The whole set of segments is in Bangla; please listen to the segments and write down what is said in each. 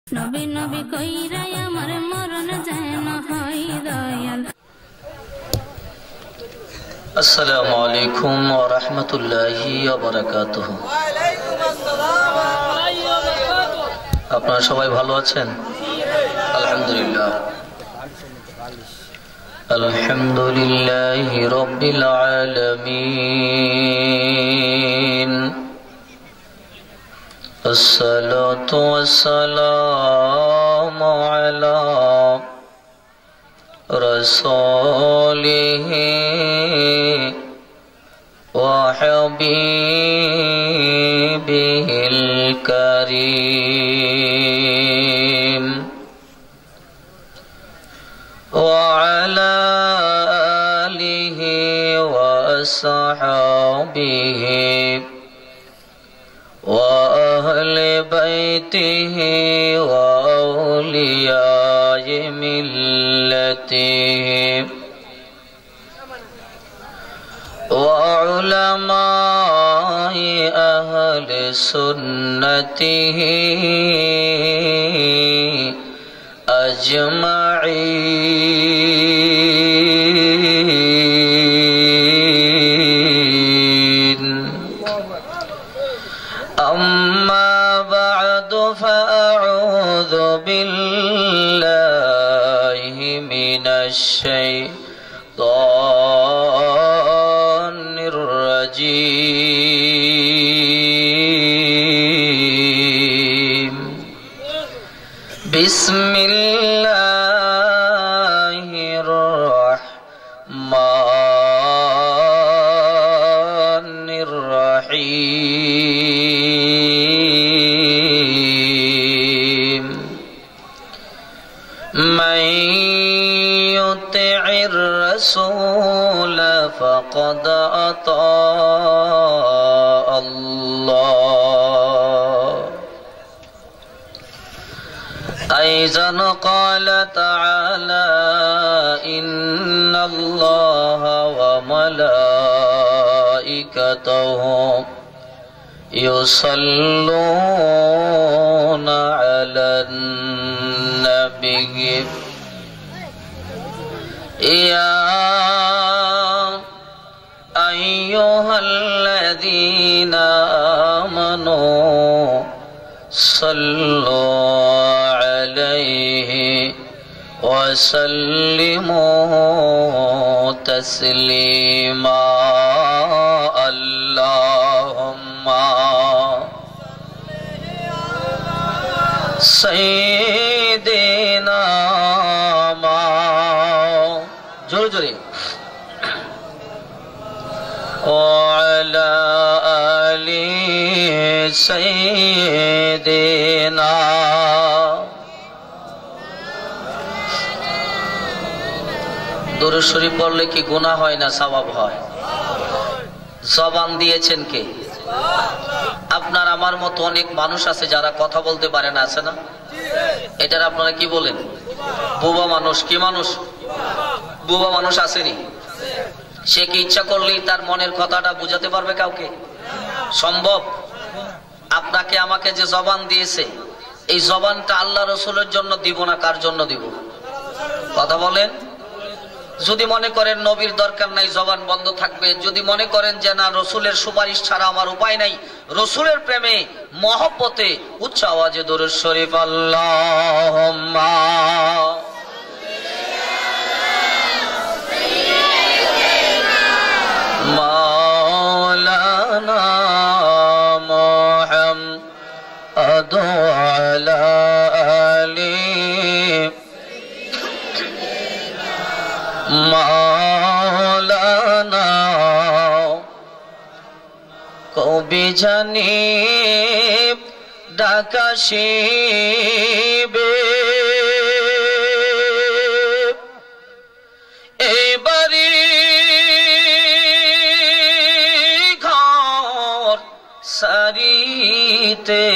নবী নবী কইরাই আমার মরণ যেন হয় দয়াল। আসসালামু আলাইকুম ওয়া রাহমাতুল্লাহি ওয়া বারাকাতুহু। আপনারা সবাই ভালো আছেন? আলহামদুলিল্লাহ। আলহামদুলিল্লাহি রাব্বিল আলামিন। আসসালাতু ওয়াসসালামু আলা রাসূলিহি ওয়া হাবিবিহিল কারীম ওয়া আলা আলিহি ওয়া আসহাবিহি وأهل بيته وأولياء ملته وعلماء أهل سنته أجمعين. أما بعد فأعوذ بالله من الشيطان الرجيم. بسم الله الرحمن الرحيم. من يطع الرسول فقد أطاع الله. أيضا قال تعالى إن الله وملائكته يصلون على النبي يا أيها الذين آمنوا صلوا عليه وسلموا تسليما. اللهم سيدنا জোরে জোরে وعلى آل سيدنا. দুরূদ শরীফ পড়লে কি গুনাহ হয় না সওয়াব হয়? জবান দিয়েছেন কে? আপনার আমার মতো অনেক মানুষ আছে যারা কথা বলতে পারে না, আছে না? এটার আপনারা কি বলেন? বোবা মানুষ। কি মানুষ? বোবা মানুষ আসেনি। সে কি ইচ্ছা করলেই তার মনের কথাটা বুঝাতে পারবে কাউকে? সম্ভব? আপনাকে আমাকে যে জবান দিয়েছে, এই জবানটা আল্লাহ রসুলের জন্য দিব না কার জন্য দিব? কথা বলেন। যদি মনে করেন নবীর দরকার নাই, জবান বন্ধ থাকবে। যদি মনে করেন যে না, রসুলের সুপারিশ ছাড়া আমার উপায় নাই, রসুলের প্রেমে মহব্বতে উচ্চ আওয়াজে দরুদ শরীফ আল্লাহুম্মা মাওলানা মুহাম্মদ আলা আলি মাওলানা কবি জানি ডাকাশিবে এইবারি ঘর সারিতে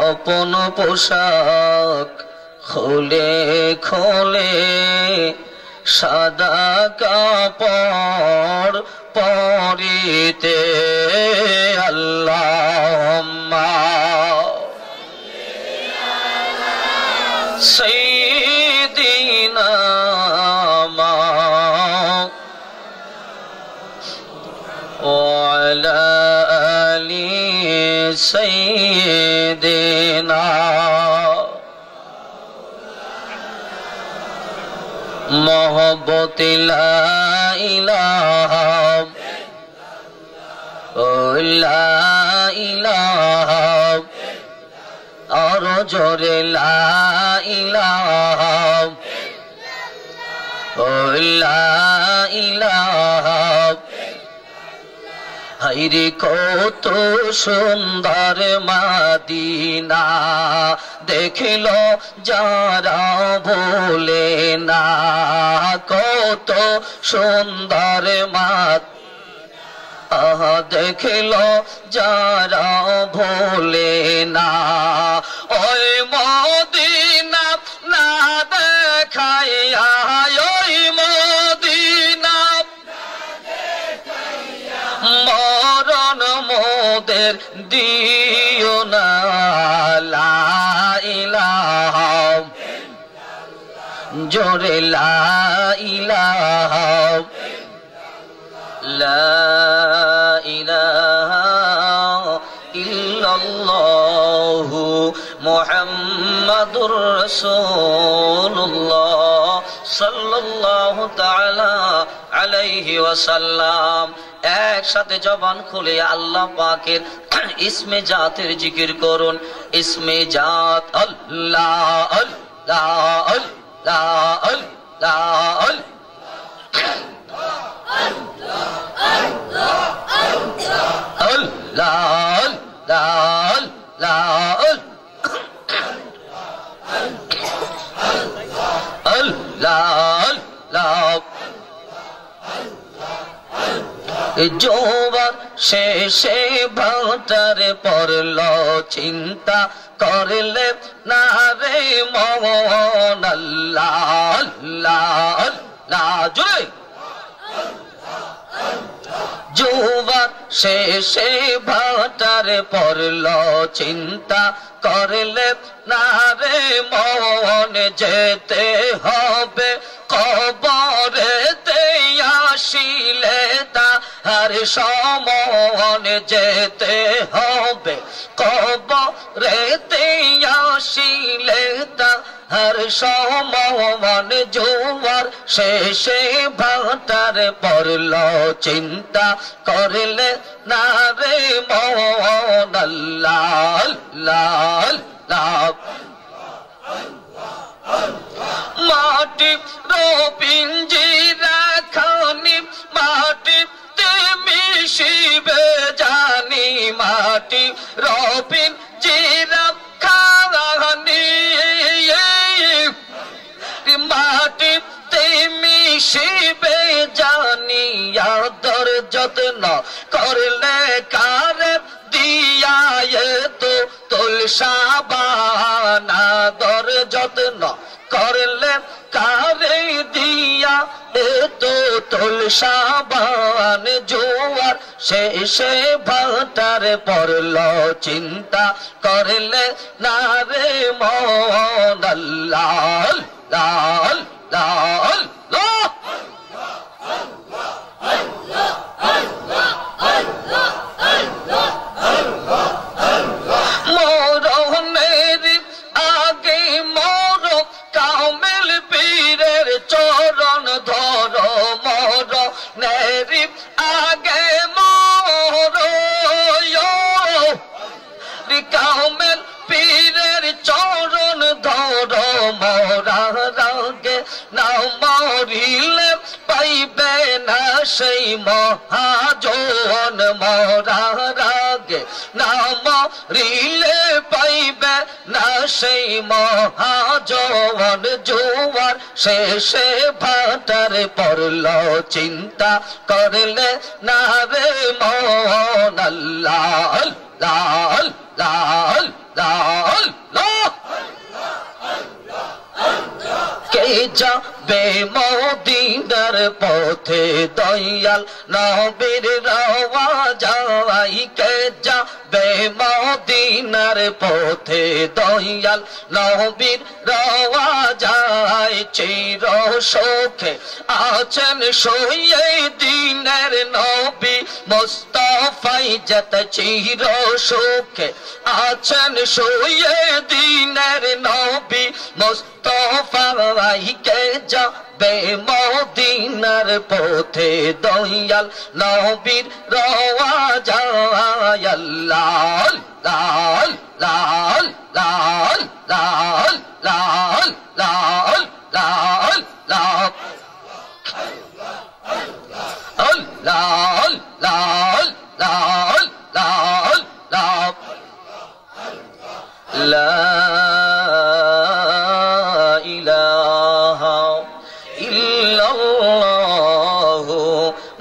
আপন পোশাক খুলে খুলে সাদা কাপড় পরিতে আল্লাহুম্মা سيدنا وعلى آل سيدنا محبت لا إله لا إله اور جور لا إله لا إله হায়রে কত সুন্দর মদিনা দেখিল যারা ভোলে না কত সুন্দর মদিনা দেখিল যারা ভোলে না ওই মদিনা না দেখাইয়া ওই মদিনা মরণ মোদের দিও না লা ইলাহা জোরে লা ইলাহা লা ইলাহা ইল্লাল্লাহু মুহাম্মাদুর রাসূলুল্লাহ সাল্লাল্লাহু তাআলা আলাইহি ওয়াসাল্লাম একসাথে জবান খুলে আল্লাহ পাকের ইসমে জাতের জিকির করুন ইসমে জাত আল্লাহ আল্লাহ আল্লাহ আল্লাহ জোবার শেষে ভাটার পড়ল চিন্তা করলে না রে মন আল্লাহ আল্লাহ আল্লাহ জোরে জোবার শেষে ভাটার পড়ল চিন্তা করলে না রে মন যেতে হবে কবরেতে আসিলে তার সমন যেতে হবে কবরেতে আসিলে তার সমন জোয়ার শেষে ভাটার পড়ল চিন্তা করলে না রে মন আল্লাহ আল্লাহ আল্লাহ মাটি রবিঞ্জিরা খানি মাটি মিশিবে জানি মাটি রবিন জিরা খানি মাটি মিশিবে জানি আদর যত্ন করলে কারে দিয়া তো তুলসা বানা দর যত্ন করলে কারে দিয়া তো তুলসা বান জোয়ার শেষে ভাটার পড়ল চিন্তা করলে না রে মন আল্লাহ আল্লাহ আল্লাহ মরণের আগে মর কামেল পীরের চরণ ধর মরণের আগে মর কামেল পীরের চরণ ধর মরার আগে না মরিলে পাইবে না সেই মহাজন মরার আগে না মরিলে পাইবে না সেই মহাজন জোয়ার শেষে ভাটার পড়ল চিন্তা করলে না রে মন আল্লাহ আল্লাহ আল্লাহ আল্লাহ কে যাবে মদিনার পথে দয়াল নবীর রওয়া যাই কে বেমদিনার পথে দয়াল নবীর রওয়া যায় চির সুখে আছেন শুয়ে দিনের নবী মুস্তাফাই যত চির সুখে আছেন শুয়ে দিনের নবী মুস্তাফাই কে যা বেমদিনার পথে দয়াল নবীর রওয়া যায় আল্লাহ লাল লাল লাল লাল লাল লাল লাল লাল লাল লাল লাল লাল লাল লা ইলাহা ইল্লাল্লাহু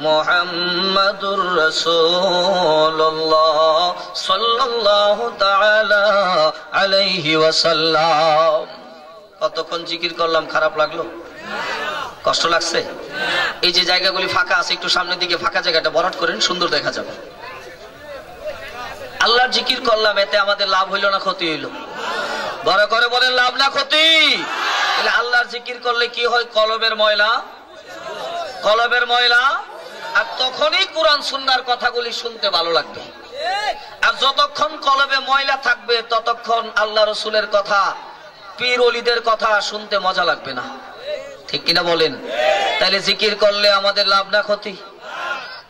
মুহাম্মাদুর রাসূলুল্লাহ সাল্লাল্লাহু তাআলা আলাইহি ওয়াসাল্লাম। কতক্ষণ জিকির করলাম, খারাপ লাগলো? কষ্ট লাগছে? এই যে জায়গাগুলি ফাঁকা আছে, একটু সামনের দিকে ফাঁকা জায়গাটা ভরাট করেন, সুন্দর দেখা যাবে। আল্লাহর জিকির করলাম, এতে আমাদের লাভ হইল না ক্ষতি হইল? বড় করে বলেন, লাভ না ক্ষতি? তাহলে আল্লাহর জিকির করলে কি হয়? কলবের ময়লা, কলবের ময়লা, আর তখনই কোরআন সুন্নাহর কথাগুলি শুনতে ভালো লাগবে। আর যতক্ষণ কলবে ময়লা থাকবে ততক্ষণ আল্লাহ রসুলের কথা, পীর ওলিদের কথা শুনতে মজা লাগবে না, ঠিক কিনা বলেন? তাহলে জিকির করলে আমাদের লাভ না ক্ষতি?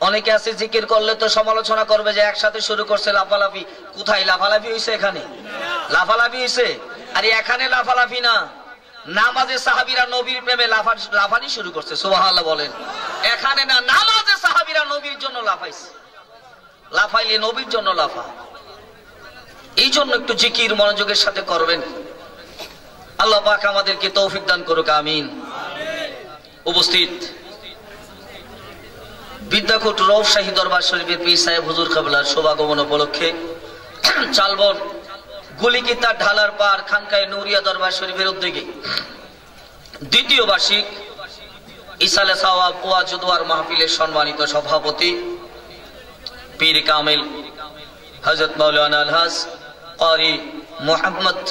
অনেকে আছে জিকির করলে তো সমালোচনা করবে যে একসাথে শুরু করছে লাফালাফি। কোথায় লাফালাফি হয়েছে? এখানে লাফালাফি হয়েছে। আর এখানে লাফালাফি না, নামাজে সাহাবীরা নবীর প্রেমে লাফানি শুরু করছে। সুবহানাল্লাহ বলেন। এখানে না, নামাজে সাহাবীরা নবীর জন্য লাফাইছে। লাফাইলে নবীর জন্য লাফা। এই জন্য একটু জিকির মনোযোগের সাথে করবেন। আল্লাহ পাক আমাদেরকে তৌফিক দান করুক, আমিন। উপস্থিত বিদ্যাকুট রৌফশাহী দরবার শরীফের পীর সাহেব হুজুর কিবলার শুভাগমন উপলক্ষে চালবন গুলিকিতার ঢালার পার খানকায়ে নূরিয়া দরবার শরীফের উদ্যোগে দ্বিতীয় বার্ষিক ইসালে সাওয়াব ওয়াজ দুয়ার মাহফিলের সম্মানিত সভাপতি পীর কামিল হযরত মাওলানা আলহাজ ক্বারি মুহাম্মদ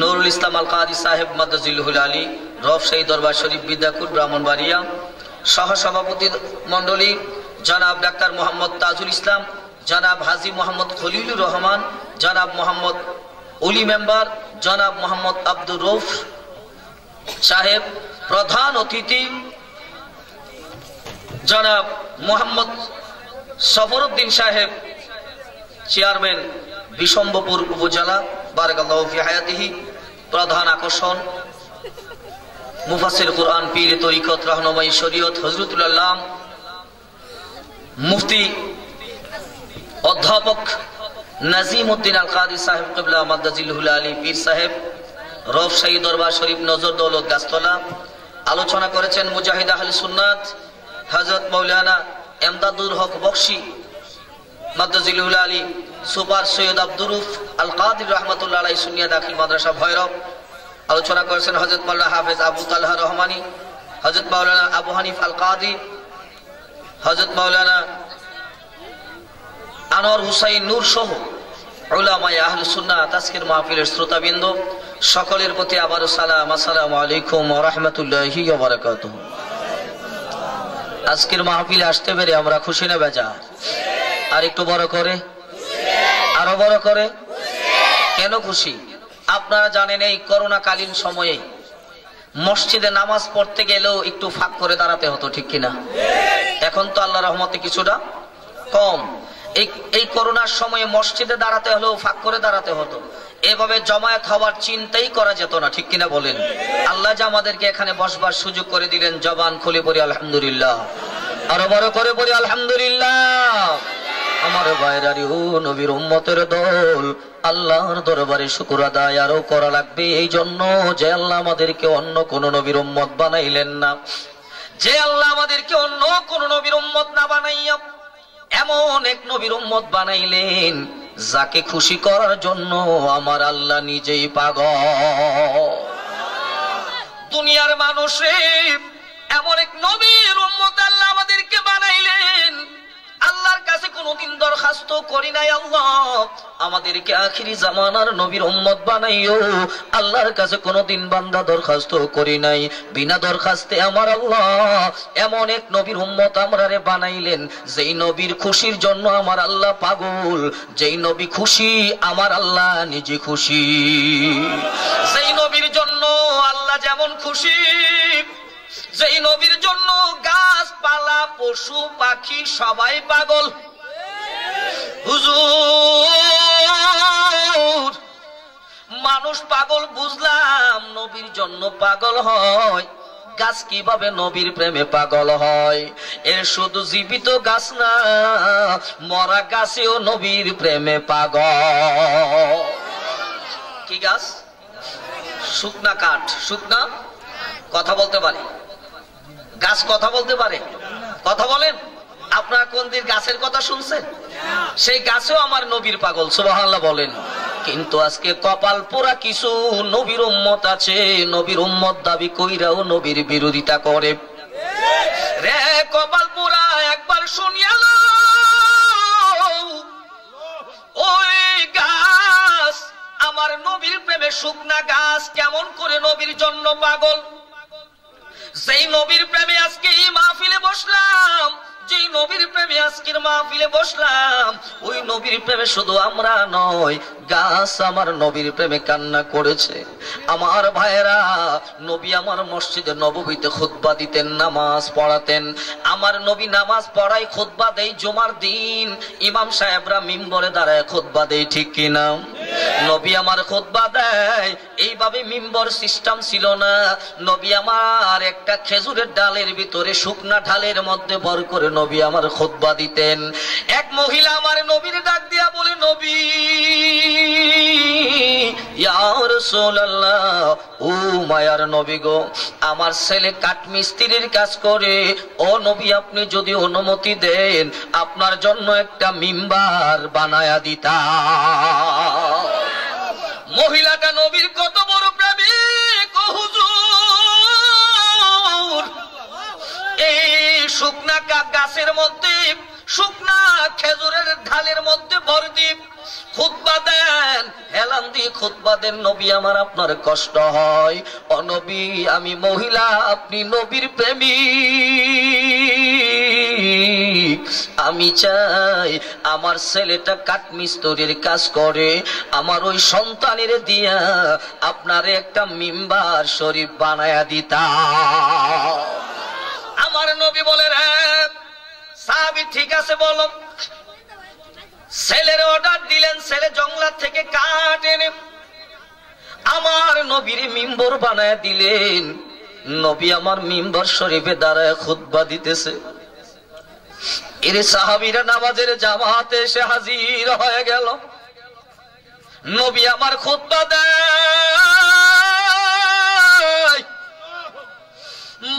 নুরুল ইসলাম আল কাদি সাহেব মাদাজিলুল আলী রৌফশাহী দরবার শরীফ বিদ্যাকুট ব্রাহ্মণবাড়িয়া, সহসভাপতি মন্ডলী জনাব ডাক্তার মোহাম্মদ তাজুল ইসলাম, জনাব হাজী মোহাম্মদ খলিলুর রহমান, জনাব মোহাম্মদ ওলি মেম্বার, জনাব মোহাম্মদ আব্দুর রৌফ সাহেব, প্রধান অতিথি জনাব মোহাম্মদ সফরউদ্দিন সাহেব, চেয়ারম্যান বিশম্বপুর উপজেলা, বারাকাল্লাহু ফি হায়াতিহি। প্রধান আকর্ষণ মুফাসসির কুরআন, পীর তরিকত, রাহনুমাই শরীয়ত হযরতুল আল্লাম মুফতি অধ্যাপক নাজিমউদ্দিন আল কাদি সাহেব কিবলা মাদাজিলুল আলী পীর সাহেব, রৌফশাহী দরবার শরীফ, নজর দৌলত, গাছতলা। আলোচনা করেছেন মুজাহিদ আহলে সুন্নাত হযরত মাওলানা এমদাদুল হক বখশী মাদাজিলুল আলী, সুপার সৈয়দ আব্দুর রউফ আল কাদির রাহমাতুল্লাহ আলাইহি সুন্নিয়া দাখিল মাদ্রাসা ভৈরব। আলোচনা করেছেন হযরত মাওলানা হাফেজ আবু তালহা রহমানী, হযরত মাওলানা আবু হানিফ আল কাদি, হযরত মাওলানা আনোয়ার হুসাইন নূর সহ উলামায়ে আহলে সুন্নাত। আজকের মাহফিলের শ্রোতাবৃন্দ সকলের প্রতি আবারও সালাম, আসসালামু আলাইকুম ওয়া রাহমাতুল্লাহি ওয়া বারাকাতুহু। আজকের মাহফিলে আসতে পেরে আমরা খুশি না বেজার? আর একটু বড় করে, আরো বড় করে। কেন খুশি? আপনারা জানেন এই করোনা কালীন সময়ে মসজিদে নামাজ পড়তে গেলেও একটু ফাঁক করে দাঁড়াতে হতো, ঠিক কিনা? এখন তো আল্লাহর রহমতে কিছুটা কম। এই করোনার সময়ে মসজিদে দাঁড়াতে হলেও ফাঁক করে দাঁড়াতে হতো। এভাবে জমায়েত হওয়ার চিন্তাই করা যেত না, ঠিক কিনা বলেন? আল্লাহ যে আমাদেরকে এখানে বসবার সুযোগ করে দিলেন, জবান খুলে পড়ি আলহামদুলিল্লাহ, আরো বড় করে পড়ি আলহামদুলিল্লাহ। আমার ভাইরারি ও নবীর উম্মতের দল, আল্লাহর দরবারে শুকর আদায় আরো করা লাগবে এই জন্য যে আল্লাহ আমাদেরকে অন্য কোন নবীর উম্মত বানাইলেন না, যে আল্লাহ আমাদেরকে অন্য কোন নবীর উম্মত না বানাইয়া এমন এক নবীর উম্মত বানাইলেন যাকে খুশি করার জন্য আমার আল্লাহ নিজেই পাগল। দুনিয়ার মানুষে এমন এক নবীর উম্মত আল্লাহ আমাদেরকে বানাইলেন, আল্লাহর কাছে কোনোদিন দরখাস্ত করি নাই, আল্লাহ আমাদেরকে আখিরি জামানার নবীর উম্মত বানাইও। আল্লাহর কাছে কোনোদিন বান্দা দরখাস্ত করি নাই। বিনা দরখাস্তে আমার আল্লাহ এমন এক নবীর উম্মত আমরারে বানাইলেন, যেই নবীর খুশির জন্য আমার আল্লাহ পাগল, যেই নবী খুশি আমার আল্লাহ নিজে খুশি। যেই নবীর জন্য আল্লাহ যেমন খুশি, যেই নবীর জন্য গাছপালা পশু পাখি সবাই পাগল। হুজুর মানুষ পাগল বুঝলাম, নবীর জন্য পাগল হয়। গাছ কিভাবে নবীর প্রেমে পাগল হয়? এর শুধু জীবিত গাছ না, মরা গাছেও নবীর প্রেমে পাগল। কি গাছ? শুকনা কাঠ, শুকনা কথা বলতে পারে। গাছ কথা বলতে পারে? কথা বলেন। আপনারা কোন দিন গাছের কথা শুনছেন? সেই গাছেও আমার নবীর পাগল, সুবহানাল্লাহ বলেন। কিন্তু আজকে কপাল পোড়া কিছু নবীর উম্মত আছে, নবীর উম্মত দাবি কইরাও নবীর বিরোধিতা করে। রে কপাল পোড়া একবার শুনিয়াল, ওই গাছ আমার নবীর প্রেমে শুকনা গাছ কেমন করে নবীর জন্য পাগল। যেই নবীর প্রেমে আজকে এই মাহফিলে বসলাম, যেই নবীর প্রেমে আজকের মাহফিলে বসলাম, ওই নবীর প্রেমে শুধু আমরা নয়, গাছ আমার নবীর প্রেমে কান্না করেছে। আমার ভাইয়েরা, নবী আমার মসজিদে নববীতে খুতবা দিতেন, নামাজ পড়াতেন। আমার নবী নামাজ পড়াই, খুতবা দেই জুমার দিন, ইমাম সাহেবরা মিম্বরে দাঁড়ায় খুতবা দেই, ঠিক কিনা? নবী আমার খুতবা দেয়, এইভাবে মিম্বর সিস্টেম ছিল না। নবী আমার একটা খেজুরের ডালের ভিতরে শুকনা ঢালের মধ্যে ভর করে নবী আমার খুতবা দিতেন। এক মহিলা আমার নবীর ডাক দিয়া বলে, নবী ইয়া রাসূলুল্লাহ, ও মায়ার নবী গো, আমার ছেলে কাঠমিস্ত্রির কাজ করে, ও নবী আপনি যদি অনুমতি দেন আপনার জন্য একটা মিম্বার বানায়া দিতাম। মহিলাটা নবীর কত বড় প্রেমিক হুজুর। এই শুকনা গাছের মধ্যে, শুকনা খেজুরের ঢালের মধ্যে ভর দ্বীপ খুতবা দেন, হেলান দিয়ে খুতবা দেন। নবী আমার আপনার কষ্ট হয়, ও নবী আমি মহিলা, আপনি নবীর প্রেমিক, আমি চাই আমার ছেলেটা কাঠমিস্ত্রির কাজ করে, আমার ওই সন্তানের দিয়া আপনারে একটা মিম্বার শরীফ বানায়া দিতা। আমার নবী বলে, রে সাহাবী ঠিক আছে বলো। ছেলের অর্ডার দিলেন, ছেলে জঙ্গলা থেকে কাঠ এনে আমার নবীর মিম্বর বানায় দিলেন। নবী আমার মিম্বর শরীফে দাঁড়ায় খুতবা দিতেছে। এর সাহাবীরা নামাজের জামাতে এসে হাজির হয়ে গেল। নবী আমার খুতবা দেয়,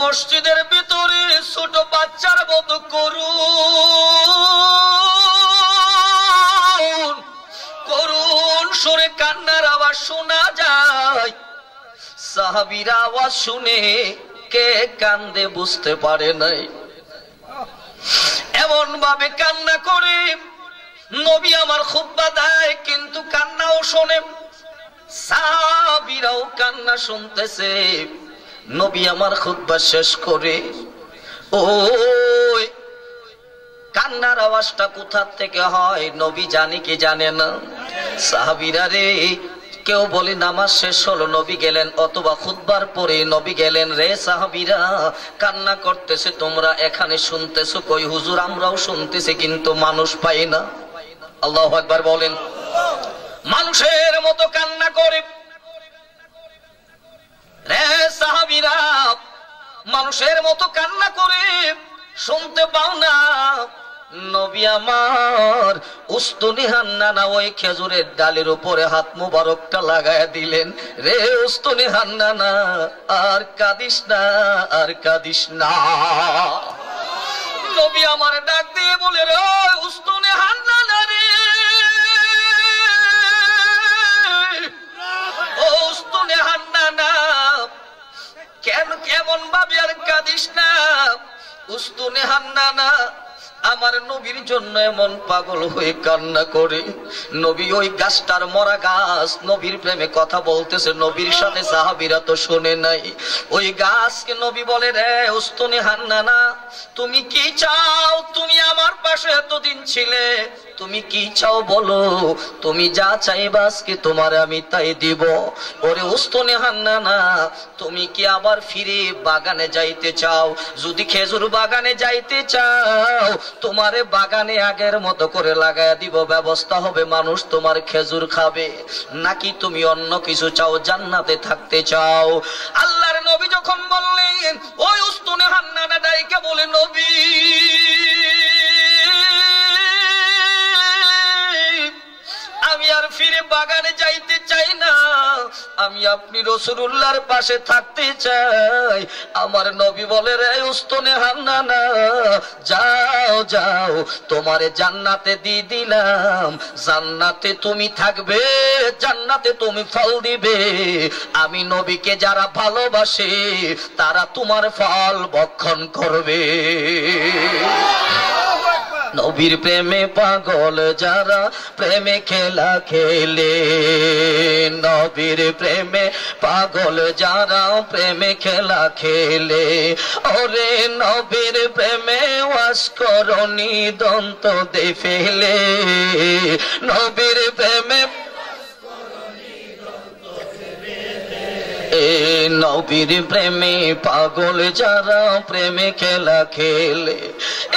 মসজিদের ভিতরে ছোট বাচ্চার মতো করুণ সুরে কান্নার আওয়াজ শোনা যায়। সাহাবীরা আওয়াজ শুনে কে কান্দে বুঝতে পারে নাই, এমন ভাবে কান্না করে নবী আমার খুতবা দেয়, কিন্তু কান্নাও শোনে, সাহাবীরাও কান্না শুনতেছে। নবী আমার খুতবা শেষ করে, ওই কান্নার আওয়াজটা কোথা থেকে হয় নবী জানে কি জানে না? সাহাবীরা রে, কেউ বলে নামাজ শেষ হলো নবী গেলেন, অথবা খুতবার পরে নবী গেলেন। রে সাহাবীরা, কান্না করতেছে, তোমরা এখানে শুনতেছো, কই হুজুর আমরাও শুনতেছি, কিন্তু মানুষ পাই না। আল্লাহু আকবার বলেন। মানুষের মতো কান্না করে। রে সাহাবীরা, মানুষের মতো কান্না করে, শুনতে পাও না? নবী আমার উস্তুনি হান্নানা ওই খেজুরের ডালের উপরে হাত মুবারকটা লাগায়া দিলেন। রে উস্তুনি হান্নানা, আর কাঁদিস না, আর কাঁদিস না। নবী আমার ডাক দিয়ে বলে, রে উস্তুনি হান্নানা রে, ও উস্তুনি হান্নানা, কেমন ভাবে আর কাঁদিস না? উস্তুনি হান্নানা, আমার নবীর জন্য এমন পাগল হয়ে কান্না করে। নবী ওই গাছটার মরা গাছ নবীর প্রেমে কথা বলতেছে, নবীর সাথে সাহাবীরা তো শোনে নাই। ওই গাছকে নবী বলে, রে উস্তনে হান্নানা, তুমি কি চাও? তুমি আমার পাশে এতদিন ছিলে, তুমি কি চাও বলো, তুমি যা চাইবা আজকে তোমার আমি তাই দিব। ওরে উস্তনে হান্নানা, তুমি কি আবার ফিরে বাগানে যাইতে চাও? যদি খেজুর বাগানে যাইতে চাও, তোমারে বাগানে আগের মতো করে লাগায়া দিব, ব্যবস্থা হবে, মানুষ তোমার খেজুর খাবে। নাকি তুমি অন্য কিছু চাও, জান্নাতে থাকতে চাও? আল্লাহর নবী যখন বললেন, ওই উস্তনে হান্নানা ডাইকে বলে, নবী আমি আর ফিরে বাগানে যাইতে চাই না, আমি আপনি রাসূলুল্লাহর পাশে থাকতে চাই। আমার নবী বলে, রে উস্তনে হান্নানা, যাও যাও, তোমারে জান্নাতে দিয়ে দিলাম, জান্নাতে তুমি থাকবে, জান্নাতে তুমি ফল দিবে। আমি নবীকে যারা ভালোবাসে তারা তোমার ফল ভক্ষণ করবে। নবীর প্রেমে পাগল যারা, প্রেমে খেলা খেলে। নবীর প্রেমে পাগল যারা, প্রেমে খেলা খেলে। ওরে নবীর প্রেমে ওয়াসকরণী দন্ত দে ফেলে। নবীর প্রেমে নবীর প্রেমে পাগল যারা, প্রেমে খেলা খেলে।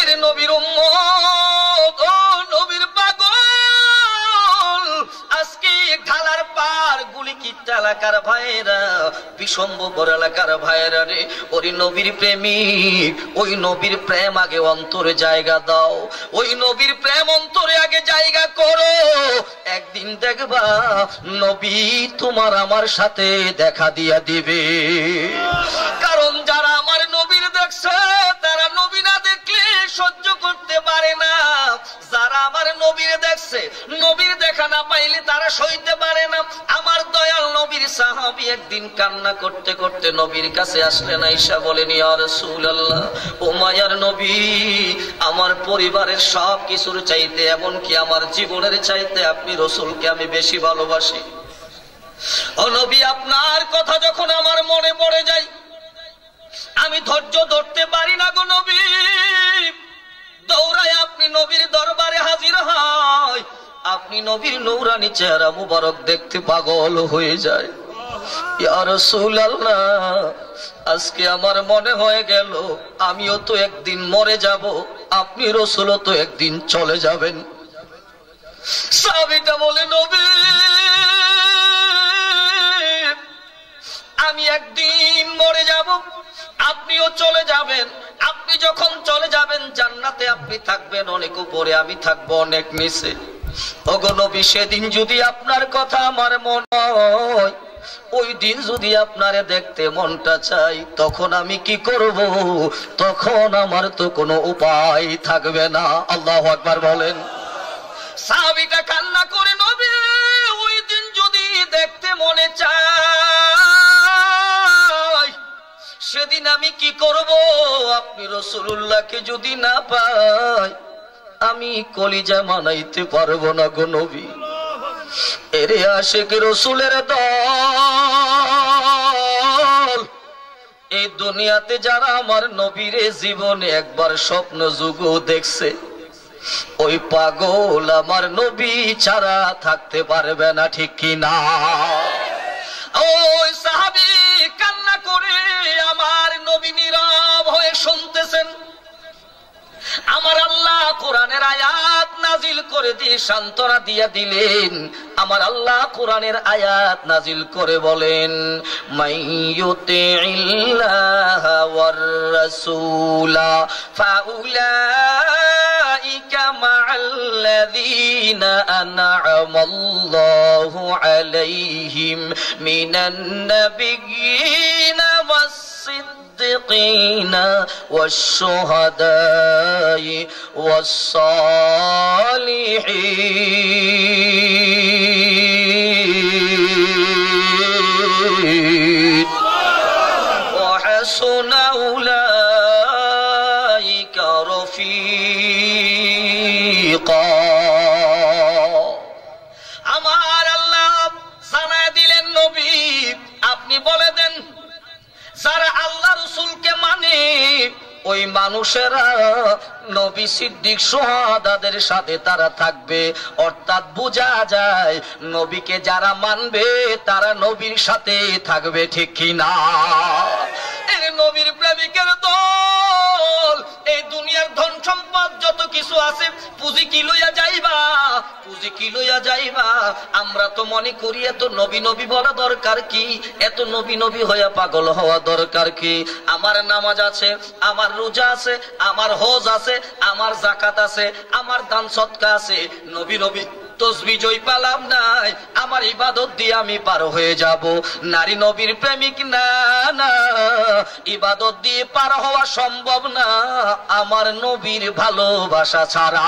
এর নবীর উম্মত, ও নবীর পাগল, আজকে ঢালার পার গুলিকিটা এলাকার ভাইরা, বিশম্বর এলাকার ভাইরা রে, ওই নবীর প্রেমিক, ওই নবীর প্রেম আগে অন্তরে জায়গা দাও, ওই নবীর প্রেম অন্তরে আগে জায়গা করো। একদিন দেখবা নবী তোমার আমার সাথে দেখা দিয়া দিবে। কারণ যারা আমার নবীর দেখছে তারা নবী না দেখলে সহ্য করতে পারে না। যারা আমার নবীর দেখছে, নবীর দেখা না পাইলে তারা সইতে পারে না। আমার দয়াল নবীর সাহাবী একদিন কান্না করতে করতে নবীর কাছে আসলেন, আয়েশা বলেন, ইয়া রাসূলুল্লাহ, ও মায়ার নবী, আমার পরিবারের সব কিছুর চাইতে, এমনকি আমার জীবনের চাইতে আপনি রাসূলকে আমি বেশি ভালোবাসি। ও নবী, আপনার কথা যখন আমার মনে পড়ে যায়, আমি ধৈর্য ধরতে পারি না গো নবী। দৌড়ায় আপনি নবীর দরবারে হাজির হয়, আপনি নবীর নূরানি চেহারা মুবারক দেখতে পাগল হয়ে যায়। ইয়া রাসূলুল্লাহ, আজকে আমার মনে হয়ে গেল আমিও তো একদিন মরে যাব, আপনি রাসূলও তো একদিন চলে যাবেন। সাহাবীটা বলে, নবী আমি একদিন মরে যাব, আপনিও চলে যাবেন। আপনি যখন চলে যাবেন জান্নাতে আপনি থাকবেন অনেক উপরে, আমি থাকবো অনেক নিচে। ওগো নবী, সেদিন যদি আপনার কথা আমার মনে হয়, ওই দিন যদি আপনারে দেখতে মনটা চাই, তখন আমি কি করব? তখন আমার তো কোনো উপায় থাকবে না। আল্লাহু আকবার বলেন। সাহাবীটা কান্না করে, নবী ওই দিন যদি দেখতে মনে চায়, সেদিন আমি কি করব? আপনি রাসূলুল্লাহকে যদি না পাই, আমি কলিজা মানাইতে পারবো না গো নবী। এরে আশিক রাসূলের দল, এই দুনিয়াতে যারা আমার নবীরে জীবনে একবার স্বপ্ন যুগও দেখছে, ওই পাগল আমার নবী ছাড়া থাকতে পারবে না, ঠিক কি না? ওই সাহাবী কান্না করে আমার নবী নীরব হয়ে শুনতেছেন। আমার আল্লাহ কোরআনের আয়াত নাজিল করে দিয়ে সান্ত্বনা দিয়া দিলেন। আমার আল্লাহ কোরআনের আয়াত নাজিল করে বলেন, মাইয়ুতিইল্লাহ ওয়ার রাসূলা ফাউলাইকা মা'আল্লাযীনা আন'আমাল্লাহু আলাইহিম মিনান নাবিয়্যিনা والصديقين والشهداء والصالحين وحسن أولئك رفيقا মানুষেরা নবী সিদ্দিক সুহাদাদের সাথে তারা থাকবে। অর্থাৎ বোঝা যায় নবীকে যারা মানবে তারা নবীর সাথে থাকবে, ঠিক কিনা? এই নবীর প্রেমিকের দল এই দুনিয়ার ধন সম্পদ যত কিছু আছে পুঁজি কি লইয়া যাইবা, পুঁজি কি লইয়া যাইবা? আমরা তো মনে করি এত নবী নবী বলা দরকার কি, এত নবী নবী হইয়া পাগল হওয়া দরকার কি? আমার নামাজ আছে, আমার রোজা আছে, আমার হজ আছে, আমার যাকাত আছে, আমার দান সদকা আছে, নবী নবী তসবিহ জয় পালাম নাই, আমার ইবাদত দিয়ে আমি পার হয়ে যাব। নারী নবীর প্রেমিক না, না, ইবাদত দিয়ে পার হওয়া সম্ভব না আমার নবীর ভালোবাসা ছাড়া।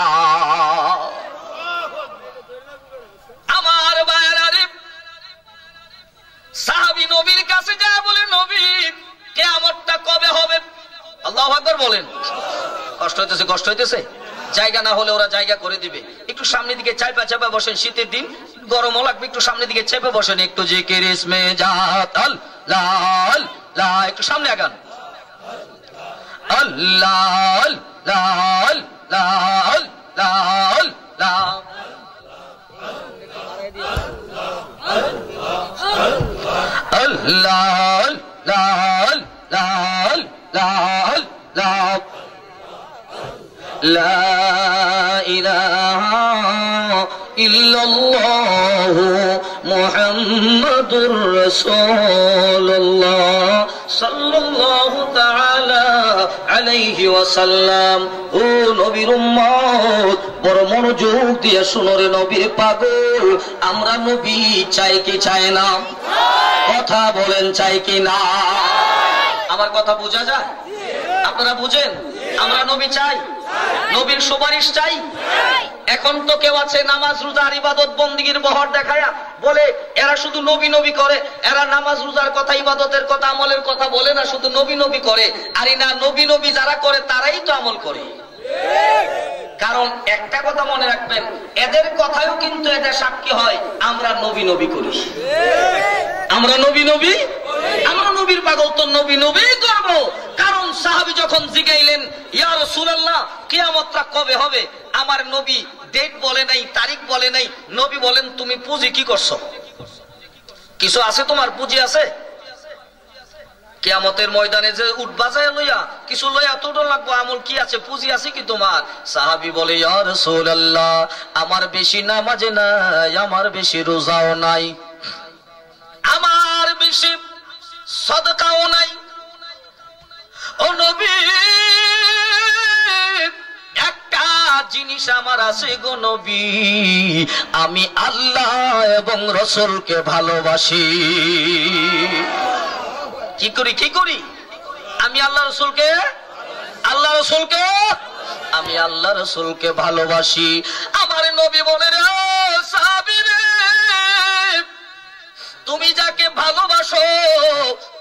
আমার ভাইয়েরা, সাহাবী নবীর কাছে যায় বলে, নবী কিয়ামতটা কবে হবে? আল্লাহু আকবার বলেন। কষ্ট হইতেছে, কষ্ট হইতেছে। জায়গা না হলে ওরা জায়গা করে দিবে। একটু সামনের দিকে চাপা চাপা বসেন, শীতের দিন গরমও লাগবে, একটু সামনের দিকে চেপে বসেন। একটু জিকির ইসমে জাত আল্লাহ আল্লাহ, একটু সামনে আগান। আল্লাহ আল্লাহ আল্লাহ আল্লাহ আল্লাহ, আল্লাহ আল্লাহ আল্লাহ, লা ইলাহা ইল্লাল্লাহ মুহাম্মাদুর রাসূলুল্লাহ সাল্লাল্লাহু তাআলা আলাইহি ওয়াসাল্লাম। ও নবীর উম্মত, বড় মনোযোগ দিয়ে শুনো রে নবীর পাগল, আমরা নবী চাই কি চাই না? কথা বলেন, চাই কি না? আমার কথা বোঝা যায়? আপনারা বুঝেন? আমরা নবী চাই, নবীর সুপারিশ চাই। এখন তো কেউ আছে নামাজ রোজার ইবাদত বন্দিগির বহর দেখায়া বলে এরা শুধু নবী নবী করে, এরা নামাজ রোজার কথা, ইবাদতের কথা, আমলের কথা বলে না, শুধু নবী নবী করে। আরে না, নবী নবী যারা করে তারাই তো আমল করে। কারণ একটা কথা মনে রাখবেন, এদের কথাও কিন্তু এদের সাক্ষী হয় আমরা নবী নবী করি। আমরা নবী নবী, আমরা নবীর পাগল তো নবী নবী করব। কারণ সাহাবী যখন জিগাইলেন, ইয়া রাসূলুল্লাহ কিয়ামতটা কবে হবে? আমার নবী ডেট বলে নাই, তারিখ বলে নাই। নবী বলেন, তুমি পুঁজি কি করছো? কিছু আছে তোমার? পুঁজি আছে? কিয়ামতের ময়দানে যে উঠ বাজায় লইয়া কিছু লইয়া তো লাগবো, আমল কি আছে, পুঁজি আছে কি তোমার? সাহাবী বলে, ইয়া রাসূলুল্লাহ আমার বেশি নামাজে নাই, আমার বেশি রোজাও নাই, আমার বেশি সাদকাও নাই। ও নবী, একটা জিনিস আমার আছে গো নবী, আমি আল্লাহ এবং রাসূলকে ভালোবাসি। কি করি, কি করি? আমি আল্লাহ রাসূলকে, আল্লাহ রাসূলকে, আমি আল্লাহ রাসূলকে ভালোবাসি। আমার নবী বলে, রে সাহাবী রে, তুমি যাকে ভালোবাসো,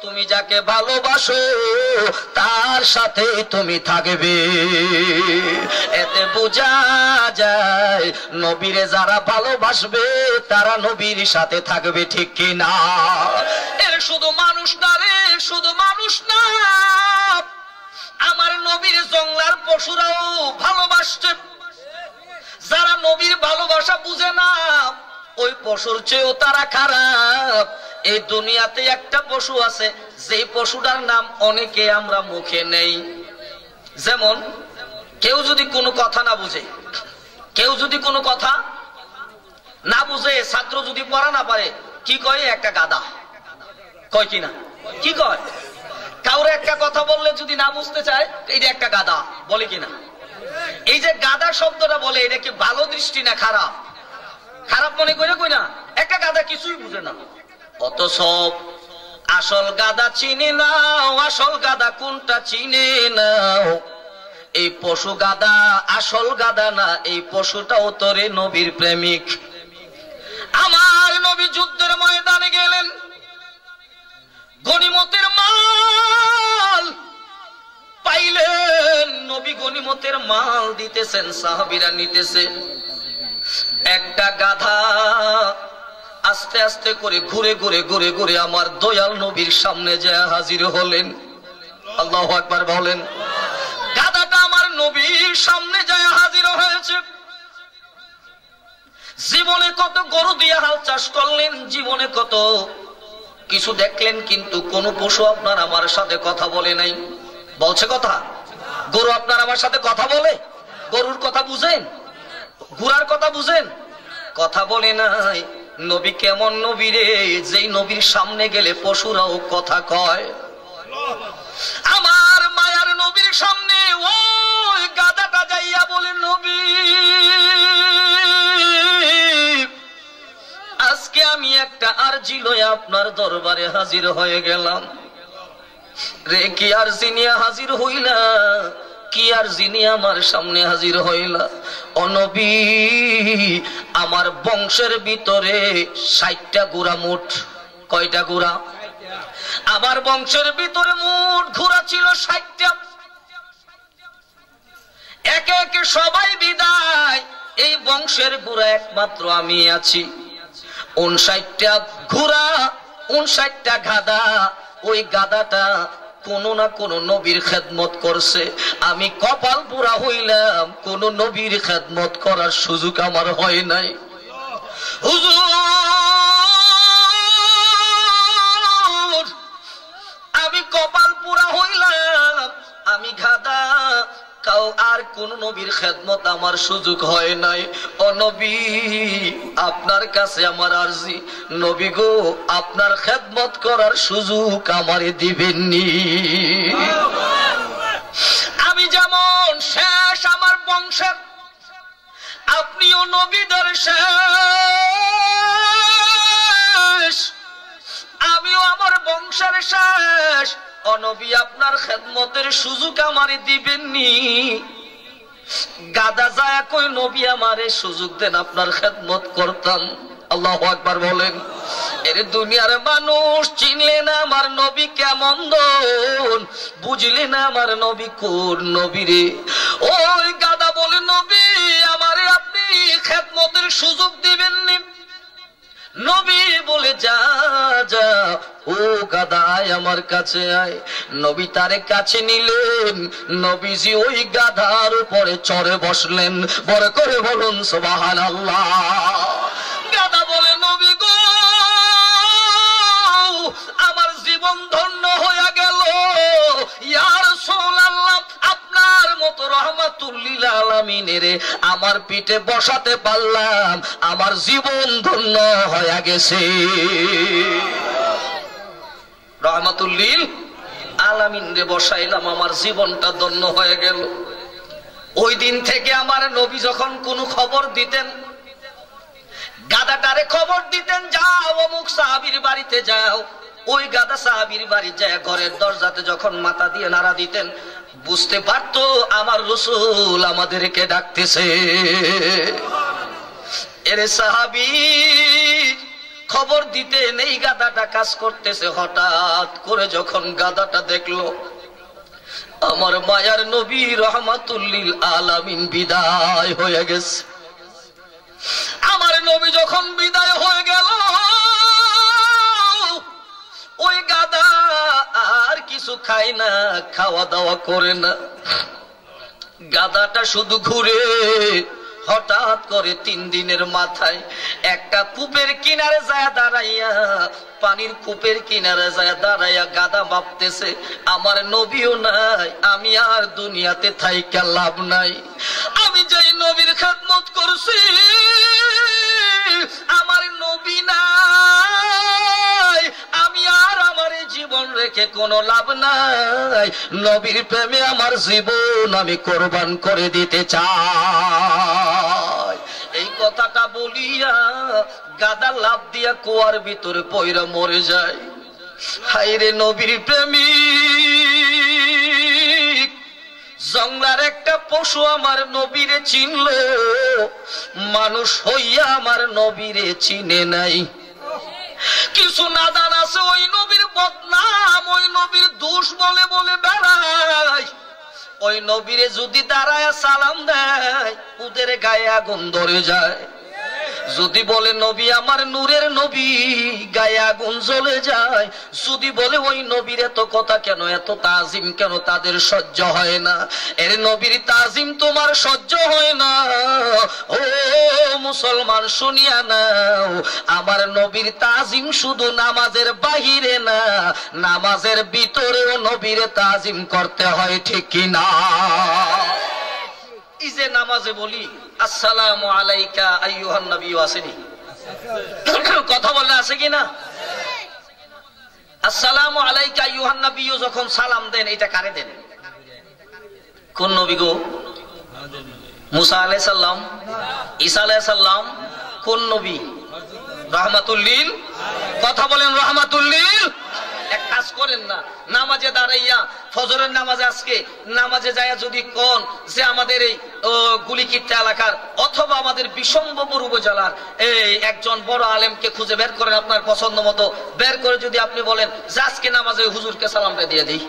তুমি যাকে ভালোবাসো তার সাথে তুমি থাকবে। এতে বোঝা যায় নবীরে যারা ভালোবাসবে তারা নবীর সাথে থাকবে, ঠিক কি না? এর শুধু মানুষ না রে, শুধু মানুষ না, আমার নবীর জঙ্গলার পশুরাও ভালোবাসছে। যারা নবীর ভালোবাসা বুঝে না, ওই পশুর চেয়েও তারা খারাপ। এই দুনিয়াতে একটা পশু আছে, যেই পশুটার নাম অনেকে আমরা মুখে নেই। যেমন কেউ যদি কোনো কথা না বুঝে, কেউ যদি কোনো কথা না বুঝে, ছাত্র যদি পড়া না পারে, কি কয়? একটা গাধা কয় কি না? কি কয়? কাউরে একটা কথা বললে যদি না বুঝতে চায়, এটা একটা গাধা বলে কিনা? এই যে গাধা শব্দটা বলে, এটা কি ভালো দৃষ্টি না খারাপ? খারাপ মনে করে কই না, একটা গাধা কিছুই বুঝে না। অথচ আসল গাধা চিনে নাও, আসল গাধা কোনটা চিনে নাও। এই পশু গাধা আসল গাধা না, এই পশুটাও তোরে নবীর প্রেমিক। আমার নবী যুদ্ধের ময়দানে গেলেন, গনিমতের মাল পাইলেন, নবী গনিমতের মাল দিতেছেন, সাহাবীরা নিতেছে। একটা গাধা আস্তে আস্তে করে ঘুরে ঘুরে ঘুরে ঘুরে আমার দয়াল নবীর সামনে যায় হাজির হলেন। আল্লাহু আকবার বলেন। নবীর সামনে যায় হাজির হয়েছে। জীবনে কত গরু দিয়ে হাল চাষ করলেন, জীবনে কত কিছু দেখলেন, কিন্তু কোন পশু আপনার আমার সাথে কথা বলে নাই। বলছে কথা? গরু আপনার আমার সাথে কথা বলে? গরুর কথা বুঝেন? ঘোড়ার কথা বুঝেন? কথা বলে নাই। নবী কেমন নবী রে, যেই নবীর সামনে গেলে পশুরাও কথা কয়। আমার মায়ার নবীর সামনে ওই গাধাটা যাইয়া বলে, নবী আজকে আমি একটা আরজি লয়ে আপনার দরবারে হাজির হয়ে গেলাম রে। কি আরজি নিয়ে হাজির হইলা? কি আরজি নিয়ে আমার সামনে হাজির হইলা? ও নবী, আমার বংশের ভিতরে 60টা ঘোড়া মোট। কয়টা ঘোড়া? আমার বংশের ভিতরে মোট ঘোড়া ছিল 60টা। একে একে সবাই বিদায়, এই বংশের ঘোড়া একমাত্র আমি আছি। 59টা ঘোড়া, 59টা গাধা। ওই গাধাটা কোন না কোন নবীর খেদমত করছে। আমি কপাল পুরা হইলাম, কোন নবীর খেদমত করার সুযোগ আমার হয় নাই। হুজুর, আমি কপাল পুরা হইলাম, আমি গাধা, কাউ আর কোন নবীর খেদমত আমার সুযোগ হয় নাই। ও নবী, আপনার কাছে আমার আরজি, নবী গো আপনার খেদমত করার সুযোগ আমারে দিবেননি। আমি যেমন শেষ আমার বংশের, আপনিও নবীদের শেষ, আমিও আমার বংশের শেষ। ও নবী, আপনার খেদমতের সুযোগ আমারে দিবেননি। গাদা যায় কই, নবী আমারে সুযোগ দেন, আপনার খেদমত করতাম। আল্লাহু আকবার বলেন। এর দুনিয়ার মানুষ চিনলে না আমার নবী কেমন দন, বুঝলে না আমার নবী কোন নবী রে। ওই গাদা বলে, নবী আমারে আপনি খেদমতের সুযোগ দিবেননি। নবী বলে, যা যা ও গাদা আয় আমার কাছে আয়। নবী তারে কাছে নিলেন, নবীজি ওই গাধার উপরে চড়ে বসলেন। বড় করে বলুন সুবহানাল্লাহ। গাদা বলে, নবী গো আমার জীবন ধন্য হয়ে গেল। ইয়া রাসূলুল্লাহ, আপনার মতো রাহমাতুল লিল আলামিনের আমার পিঠে বসাতে পারলাম, আমার জীবন ধন্য হয়ে গেছে। রাহমাতুল লিল আলামিন রে বসাইলাম, আমার জীবনটা ধন্য হয়ে গেল। ওই দিন থেকে আমার নবী যখন কোনো খবর দিতেন, গাদাটারে খবর দিতেন, যাও অমুক সাহাবীর বাড়িতে যাও। ওই গাদা সাহাবীর বাড়ি যায় ঘরের দরজাতে যখন মাথা দিয়ে নাড়া দিতেন, বুঝতে পারতো আমার রাসূল আমাদেরকে ডাকতেছে। এরে সাহাবী খবর দিতেন, এই গাদাটা কাজ করতেছে। হঠাৎ করে যখন গাদাটা দেখলো, আমার মায়ার নবী রাহমাতুল লিল আলামিন বিদায় হয়ে গেছে। আমার নবী যখন বিদায় হয়ে গেল, ওই গাদা আর কিছু খায় না, খাওয়া দাওয়া করে না। গাদাটা শুধু ঘুরে। হঠাৎ করে 3 দিনের মাথায় একটা কূপের কিনারে যায় দাঁড়াইয়া, পানির কূপের কিনারে যায় দাঁড়াইয়া গাদা ভাবতেছে, আমার নবীও নাই, আমি আর দুনিয়াতে থাইকা লাভ নাই। আমি যেই নবীর খেদমত করছি, আমার নবী নাই, আমি আর আমার জীবন রেখে কোনো লাভ নাই। নবীর প্রেমে আমার জীবন আমি কোরবান করে দিতে চাই। এই কথাটা বলিয়া গাদা লাভ দিয়া কুয়ার ভিতরে পয়রা মরে যায়। হায়রে নবীর প্রেমিক, জঙ্গলার একটা পশু আমার নবীরে চিনল, মানুষ হইয়া আমার নবীরে চিনে নাই। কিছু নাদান আছে ওই নবীর বদনাম, ওই নবীর দোষ বলে বলে বেড়ায়। ওই নবীরে যদি দাঁড়ায় সালাম দেয়, ওদের গায়ে আগুন ধরে যায়। যদি বলে নবী আমার নূরের নবী, গায়ে আগুন জ্বলে যায়। যদি বলে ওই নবীর এত কথা কেন, এত তাজিম কেন, তাদের সহ্য হয় না। এর নবীর তাজিম তোমার সহ্য হয় না। ও মুসলমান শুনিয়া নাও, আমার নবীর তাজিম শুধু নামাজের বাহিরে না, নামাজের ভিতরেও নবীর তাজিম করতে হয়, ঠিক কিনা? এই যে নামাজে বলি আসসালামু আলাইকা আইয়ুহান নবী, আসেনি? কথা বলে আছে কিনা? আসসালামু আলাইকা আইয়ুহান নবী যখন সালাম দেন, এটা কারে দেন? কোন নবী গো? মুসা আলাইহিস সালাম, ঈসা আলাইহিস সালাম? কোন নবী? রাহমাতুল লিল। কথা বলেন রাহমাতুল লিল। এক কাজ করেন না, নামাজে দাঁড়াইয়া ফজরের নামাজে, আজকে নামাজে যায় যদি কোন যে আমাদের এই গুলিকিট্টা এলাকার অথবা আমাদের বিশম্বপুর উপজেলার এই একজন বড় আলেমকে খুঁজে বের করেন, আপনার পছন্দ মতো বের করে যদি আপনি বলেন যে আজকে নামাজে হুজুরকে সালামটা দিয়ে দিই,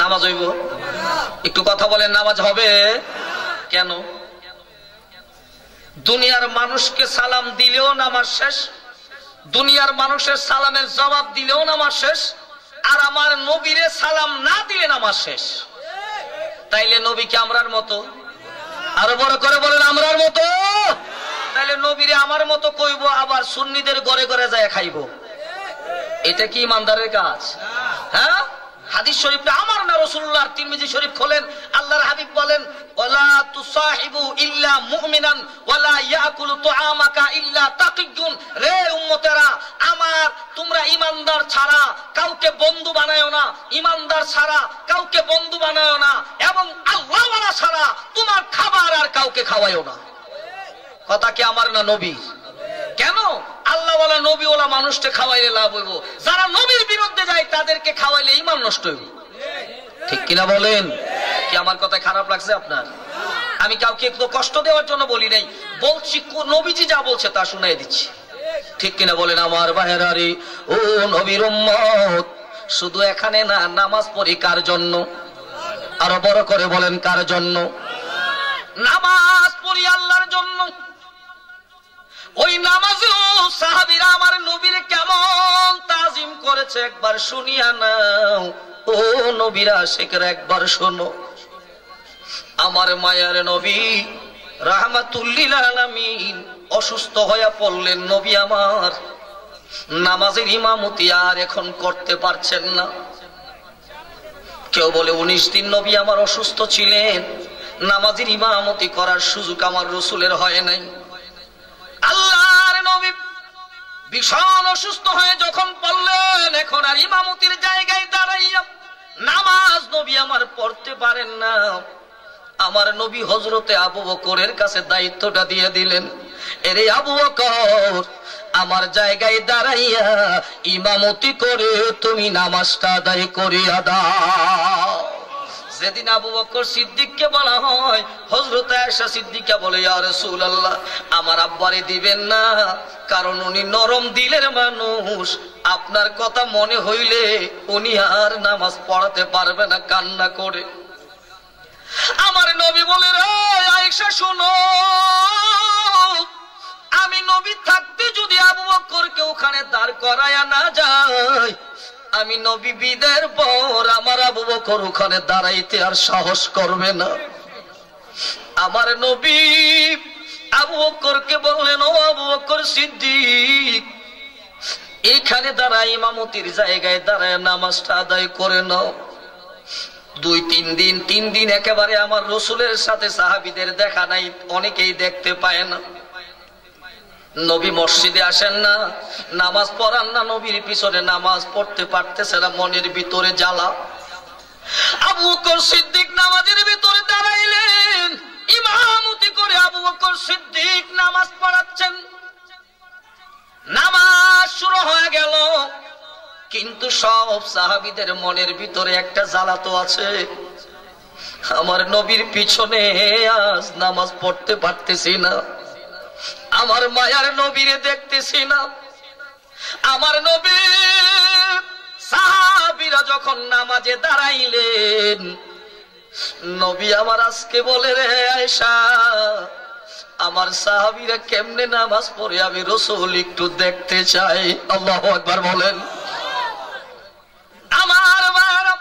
নামাজ হইব? একটু কথা বলেন, নামাজ হবে? কেন? দুনিয়ার মানুষকে সালাম দিলেও নামাজ শেষ, দুনিয়ার মানুষের সালামের জবাব দিলেও নামাজ শেষ, আর আমার নবীরে সালাম না দিলে নামাজ শেষ। তাইলে নবী কি আমরার মতো? আরো বড় করে বলেন, আমরার মতো? তাইলে নবীরে আমার মতো কইব, আবার সুন্নিদের ঘরে ঘরে যায় খাইব। এটা কি ইমানদারের কাজ? হ্যাঁ, হাদিস শরীফটা আমার না রাসূলুল্লাহ। তিরমিজি শরীফ খোলেন, আল্লাহর হাবিব বলেন ওয়ালা তুসাহিবু ইল্লা মুমিনান ওয়ালা ইয়াকুলু তুআমাকা ইল্লা তাকিয়ুন। রে উম্মতেরা আমার, তোমরা ঈমানদার ছাড়া কাউকে বন্ধু বানায়ো না, ঈমানদার ছাড়া কাউকে বন্ধু বানায়ো না, এবং আল্লাহওয়ালা ছাড়া তোমার খাবার আর কাউকে খাওয়ায়ো না। কথা কি আমার না নবীর? কেন? আল্লাহওয়ালা নবীওয়ালা মানুষকে খাওয়াইলে লাভ হইব, যারা নবীর বিরুদ্ধে যায় তাদেরকে খাওয়াইলে ঈমান নষ্ট হইব, ঠিক কিনা বলেন? কি আমার কথা খারাপ লাগছে আপনার? আমি কাউকে একটু কষ্ট দেওয়ার জন্য বলি নাই, বলছি নবীজি যা বলছে তা শুনাই দিচ্ছি, ঠিক কিনা বলেন? আমার ভাইয়েরারে, ও নবীর উম্মত, শুধু এখানে না, নামাজ পড়ি কার জন্য? আরো বড় করে বলেন, কার জন্য? নামাজ পড়ি আল্লাহর জন্য। ওই নামাজেও সাহাবীরা আমার নবীর কেমন তাজিম করেছে একবার শুনিয়া নাও। ও নবীর আশিকরা, একবার শোনো। আমার মায়ার নবী রাহমাতুল লিল আলামিন অসুস্থ হয়ে পড়লেন। নবী আমার নামাজের ইমামতি আর এখন করতে পারছেন না। কেউ বলে 19 দিন নবী আমার অসুস্থ ছিলেন, নামাজের ইমামতি করার সুযোগ আমার রাসূলের হয় নাই। আল্লাহর নবী ভীষণ অসুস্থ হয়ে যখন পড়লেন, এখন আর ইমামতির জায়গায় দাঁড়াইয়া নামাজ নবী আমার পড়তে পারেন না। আমার নবী হযরতে আবু বকরের কাছে দায়িত্বটা দিয়ে দিলেন, এরে আবু বকর, আমার জায়গায় দাঁড়াইয়া ইমামতি করে তুমি নামাজটা আদায় করিয়া দাও। যেদিন আবু বকর সিদ্দিককে বলা হয়, হযরত আয়েশা সিদ্দিকা বলে, ইয়া রাসূলুল্লাহ, আমার আব্বারে দিবেন না, কারণ উনি নরম দিলের মানুষ, আপনার কথা মনে হইলে উনি আর নামাজ পড়াতে পারবে না, কান্না করে। আমার নবী বলে, রে আয়েশা শোনো, আমি নবী থাকতে যদি আবু বকরকে ওখানে দাঁড় করায়া না যায়, আমি নবী বিদের পর আমার আবু বকর ওখানে দাঁড়াইতে আর সাহস করবে না। আমার নবী আবু বকরকে বললেন, ও আবু বকর সিদ্দিক, এইখানে দাঁড়ায় ইমামতির জায়গায় দাঁড়ায় নামাজটা আদায় করে নাও। 2-3 দিন একেবারে আমার রাসূলের সাথে সাহাবীদের দেখা নাই, অনেকেই দেখতে পায় না। নবী মসজিদে আসেন না, নামাজ পড়ান না, নবীর পিছনে নামাজ পড়তে পারতেছে না, মনের ভিতরে জ্বালা। আবু বকর সিদ্দিক নামাজের ভিতরে দাঁড়াইলেন, ইমামতি করে আবু বকর সিদ্দিক নামাজ পড়াচ্ছেন। নামাজ শুরু হয়ে গেল, কিন্তু সব সাহাবীদের মনের ভিতরে একটা জ্বালা তো আছে, আমার নবীর পিছনে আজ নামাজ পড়তে পারতেছি না, আমার মায়ার নবীরে দেখতেছি না। আমার নবী সাহাবীরা যখন নামাজে দাঁড়াইলেন, নবী আমার আজকে বলে, রে আয়েশা, আমার সাহাবীরা কেমনে নামাজ পড়ে আমি রাসূল একটু দেখতে চাই। আল্লাহু আকবার বলেন। আমার ভাইরা,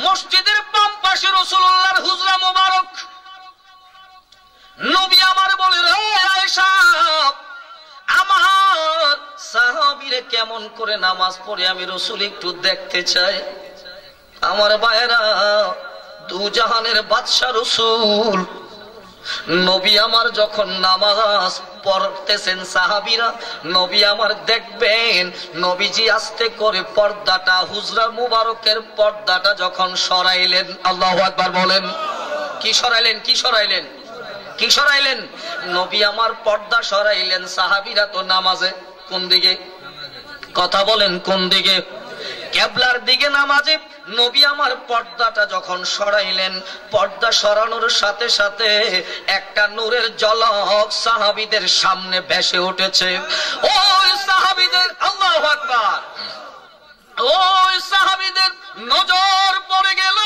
মসজিদের বাম পাশে রাসূলুল্লাহর হুজরা মোবারক। নবী আমার বলে, রে আয়েশা, আমার সাহাবীরা কেমন করে নামাজ পড়ে আমি রাসূল একটু দেখতে চাই। আমার ভাইরা, দু জাহানের বাদশা রাসূল নবী আমার যখন নামাজ পড়তেছেন সাহাবীরা নবী আমার দেখবেন নবীজি আস্তে করে পর্দাটা হুজরা মুবারকের পর্দাটা যখন সরাইলেন। আল্লাহু আকবার বলেন। কি সরাইলেন? কি সরাইলেন? কি সরাইলেন? নবী আমার পর্দা সরাইলেন। সাহাবীরা তো নামাজে। কোন দিকে? কথা বলেন, কোন দিকে? কিবলার দিকে নামাজে। নবী আমার পর্দাটা যখন সরাইলেন, পর্দা সরানোর সাথে সাথে একটা নূরের ঝলক সাহাবীদের সামনে ভেসে উঠেছে। ওই সাহাবীদের, আল্লাহু আকবার, ওই সাহাবীদের নজর পড়ে গেল।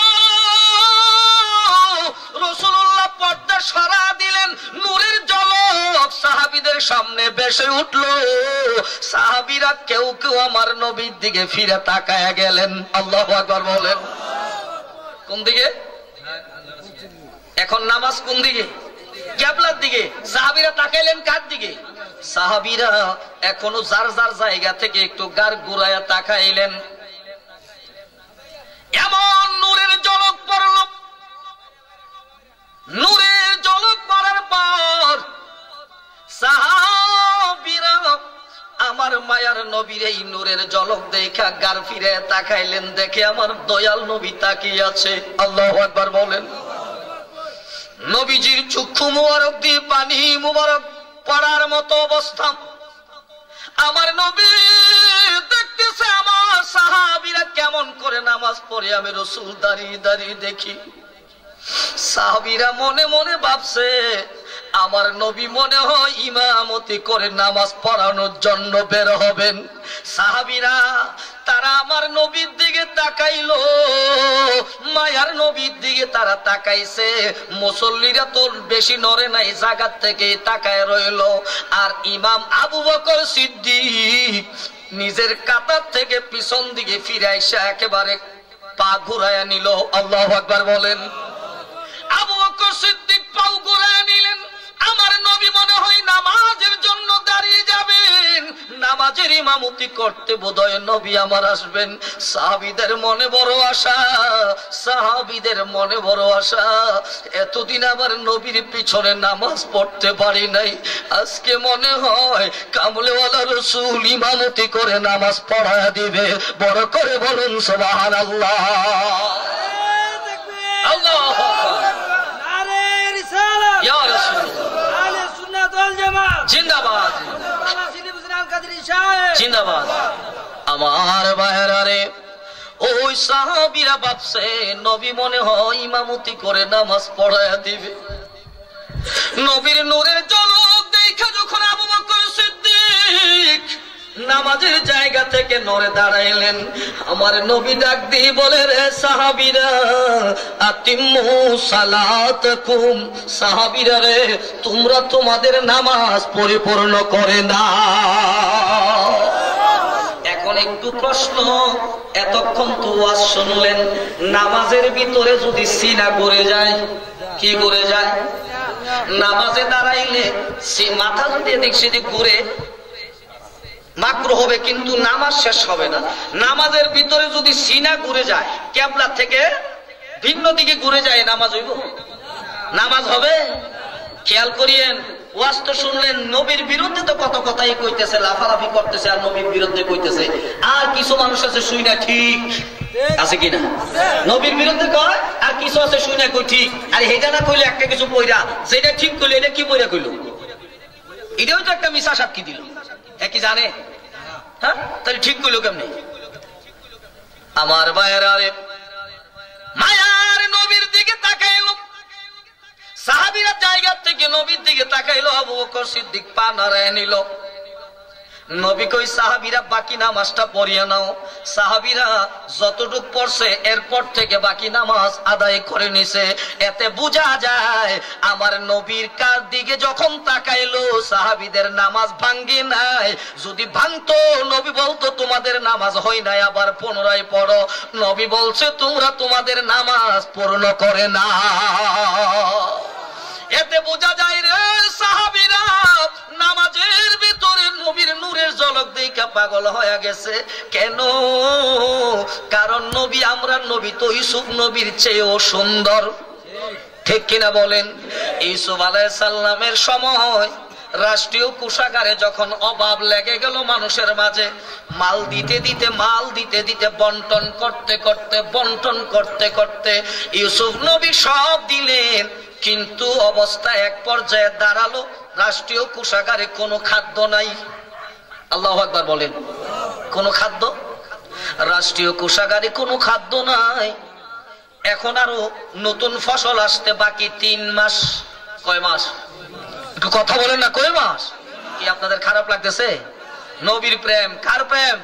রাসূলুল্লাহ পর্দা সরা দিলেন, নূরের ঝলক সাহাবীদের সামনে ভেসে উঠল। সাহাবীরা কেউ কেউ আমার নবীর দিকে ফিরে তাকায়া গেলেন। আল্লাহু আকবার বলেন। কোন দিকে? এখন নামাজ কোন দিকে? কিবলার দিকে। সাহাবীরা তাকাইলেন কার দিকে? সাহাবীরা এখনো যার যার জায়গা থেকে একটু গার ঘুরায়া তাকাইলেন। এমন নূরের ঝলক পড়ল। নূরের ঝলক পড়ার পর সাহাবীরা আমার মায়ার নবীর এই নূরের ঝলক দেখা গার ফিরে তাকাইলেন। দেখে আমার দয়াল নবী তাকিয়ে আছে। আল্লাহু আকবার বলেন। নবীজির চক্ষু মুবারক দিয়ে পানি মুবারক পড়ার মতো অবস্থা। আমার নবী দেখতেছে আমার সাহাবীরা কেমন করে নামাজ পড়ে আমি রাসূল দাঁড়িয়ে দাঁড়িয়ে দেখি। সাহাবীরা মনে মনে ভাবছে আমার নবী মনে হয় ইমামতি করে নামাজ পড়ানোর জন্য বের হবেন। সাহাবীরা তারা আমার নবীর দিকে তাকাইলো, মায়ার নবীর দিকে তারা তাকাইছে। মুসল্লিরা তো বেশি নড়ে নাই, জায়গা থেকে তাকায় রইল। আর ইমাম আবু বকর সিদ্দিক নিজের কাতার থেকে পিছন দিকে ফিরে আইসা একেবারে পা ঘুরাইয়া নিল। আল্লাহু আকবার বলেন। আবু বকর সিদ্দিক পা ঘুরাইয়া নিলেন। আমার নবী মনে হয় নামাজের জন্য দাঁড়িয়ে যাবেন, নামাজের ইমামতি করতে বোধহয় নবী আমার আসবেন। সাহাবীদের মনে বড় আশা, সাহাবীদের মনে বড় আশা। এতদিন আমার নবীর পিছনে নামাজ পড়তে পারি নাই, আজকে মনে হয় কামলেওয়ালা রাসূল ইমামতি করে নামাজ পড়ায় দিবে। বড় করে বলুন সুবহানাল্লাহ। আল্লাহু আকবার। নারে রিসালাত ইয়া রাসূলুল্লাহ। আহলে সুন্নাত ওয়াল জামাত জিন্দাবাদ। জিন্দাবাদ। আমার ভাইরা রে, ওই সাহাবীরা ভাবছে নবী মনে হয় ইমামতি করে নামাজ পড়ায়া দিবে। নবীর নূরের ঝলক দেখা যখন আবু বকর সিদ্দিক নামাজের জায়গা থেকে নড়ে দাঁড়াইলেন, আমার নবী ডাক দিয়ে বলে, রে সাহাবীরা আতিম্মু সালাতাকুম। সাহাবীরা রে, তোমরা তোমাদের নামাজ পরিপূর্ণ করে নাও। এখন একটু প্রশ্ন, এতক্ষণ তো ওয়াজ শুনলেন, নামাজের ভিতরে যদি সিনা করে যায়, কি করে যায়? নামাজে দাঁড়াইলে সে মাথা যদি এদিক সেদিক ঘুরে মাকরুহ হবে, কিন্তু নামাজ শেষ হবে না। নামাজের ভিতরে যদি সিনা ঘুরে যায়, কিবলা থেকে ভিন্ন দিকে ঘুরে যায়, নামাজ হইব? নামাজ হবে? খেয়াল করিয়েন। ওয়াজ তো শুনলেন, নবীর বিরুদ্ধে তো কত কথাই কইতেছে, লাফালাফি করতেছে আর নবীর বিরুদ্ধে কইতেছে। আর কিছু মানুষ আছে শুই না ঠিক আছে কিনা, নবীর বিরুদ্ধে কয়, আর কিছু আছে শুই না কই ঠিক। আর হেটা না কইলে একটা কিছু কইরা সেটা ঠিক কইলে এটা কি বইরা কইল, এটাও তো একটা মিশা সাক্ষী দিল। একই জানে? হ্যাঁ, তাহলে ঠিক কইল কেমনে? আমার ভাইয়েরা রে, মায়ার নবীর দিকে তাকাইলো। সাহাবীরা জায়গা থেকে নবীর দিকে তাকাইলো। আবু বকর সিদ্দিক পা নাড়ায় নিল। নবী কই সাহাবীরা বাকি নামাজটা পড়িয়ে নাও। সাহাবীরা যতটুক পড়ছে এরপর থেকে বাকি নামাজ আদায় করে নিছে। এতে বোঝা যায় আমার নবীর কার দিকে যখন তাকাইলো সাহাবীদের নামাজ ভাঙ্গে নাই। যদি ভাঙতো নবী বলতো তোমাদের নামাজ হয় নাই, আবার পুনরায় পড়ো। নবী বলছে তোমরা তোমাদের নামাজ পূর্ণ করে না। এতে বোঝা যায় রে সাহাবীরা নামাজের ভিতরে নবীর নূরের ঝলক দেখে পাগল হয়ে গেছে। কেন? কারণ নবী, আমরা নবী তো ইউসুফ নবীর চেয়েও সুন্দর, ঠিক কিনা বলেন? ইউসুফ আলাইহিস সালামের সময় রাষ্ট্রীয় কোষাগারে যখন অভাব লেগে গেল মানুষের মাঝে, মাল দিতে দিতে বন্টন করতে করতে ইউসুফ নবী সব দিলেন। কিন্তু অবস্থা এক পর্যায়ে দাঁড়ালো রাষ্ট্রীয় কোষাগারে কোনো খাদ্য নাই। আল্লাহু আকবার বলেন। কোনো খাদ্য, রাষ্ট্রীয় কোষাগারে কোনো খাদ্য নাই। এখন আরো নতুন ফসল আসতে বাকি 3 মাস। কয় মাস? একটু কথা বলেন না, কয় মাস? কি আপনাদের খারাপ লাগতেছে? নবীর প্রেম, কার প্রেম?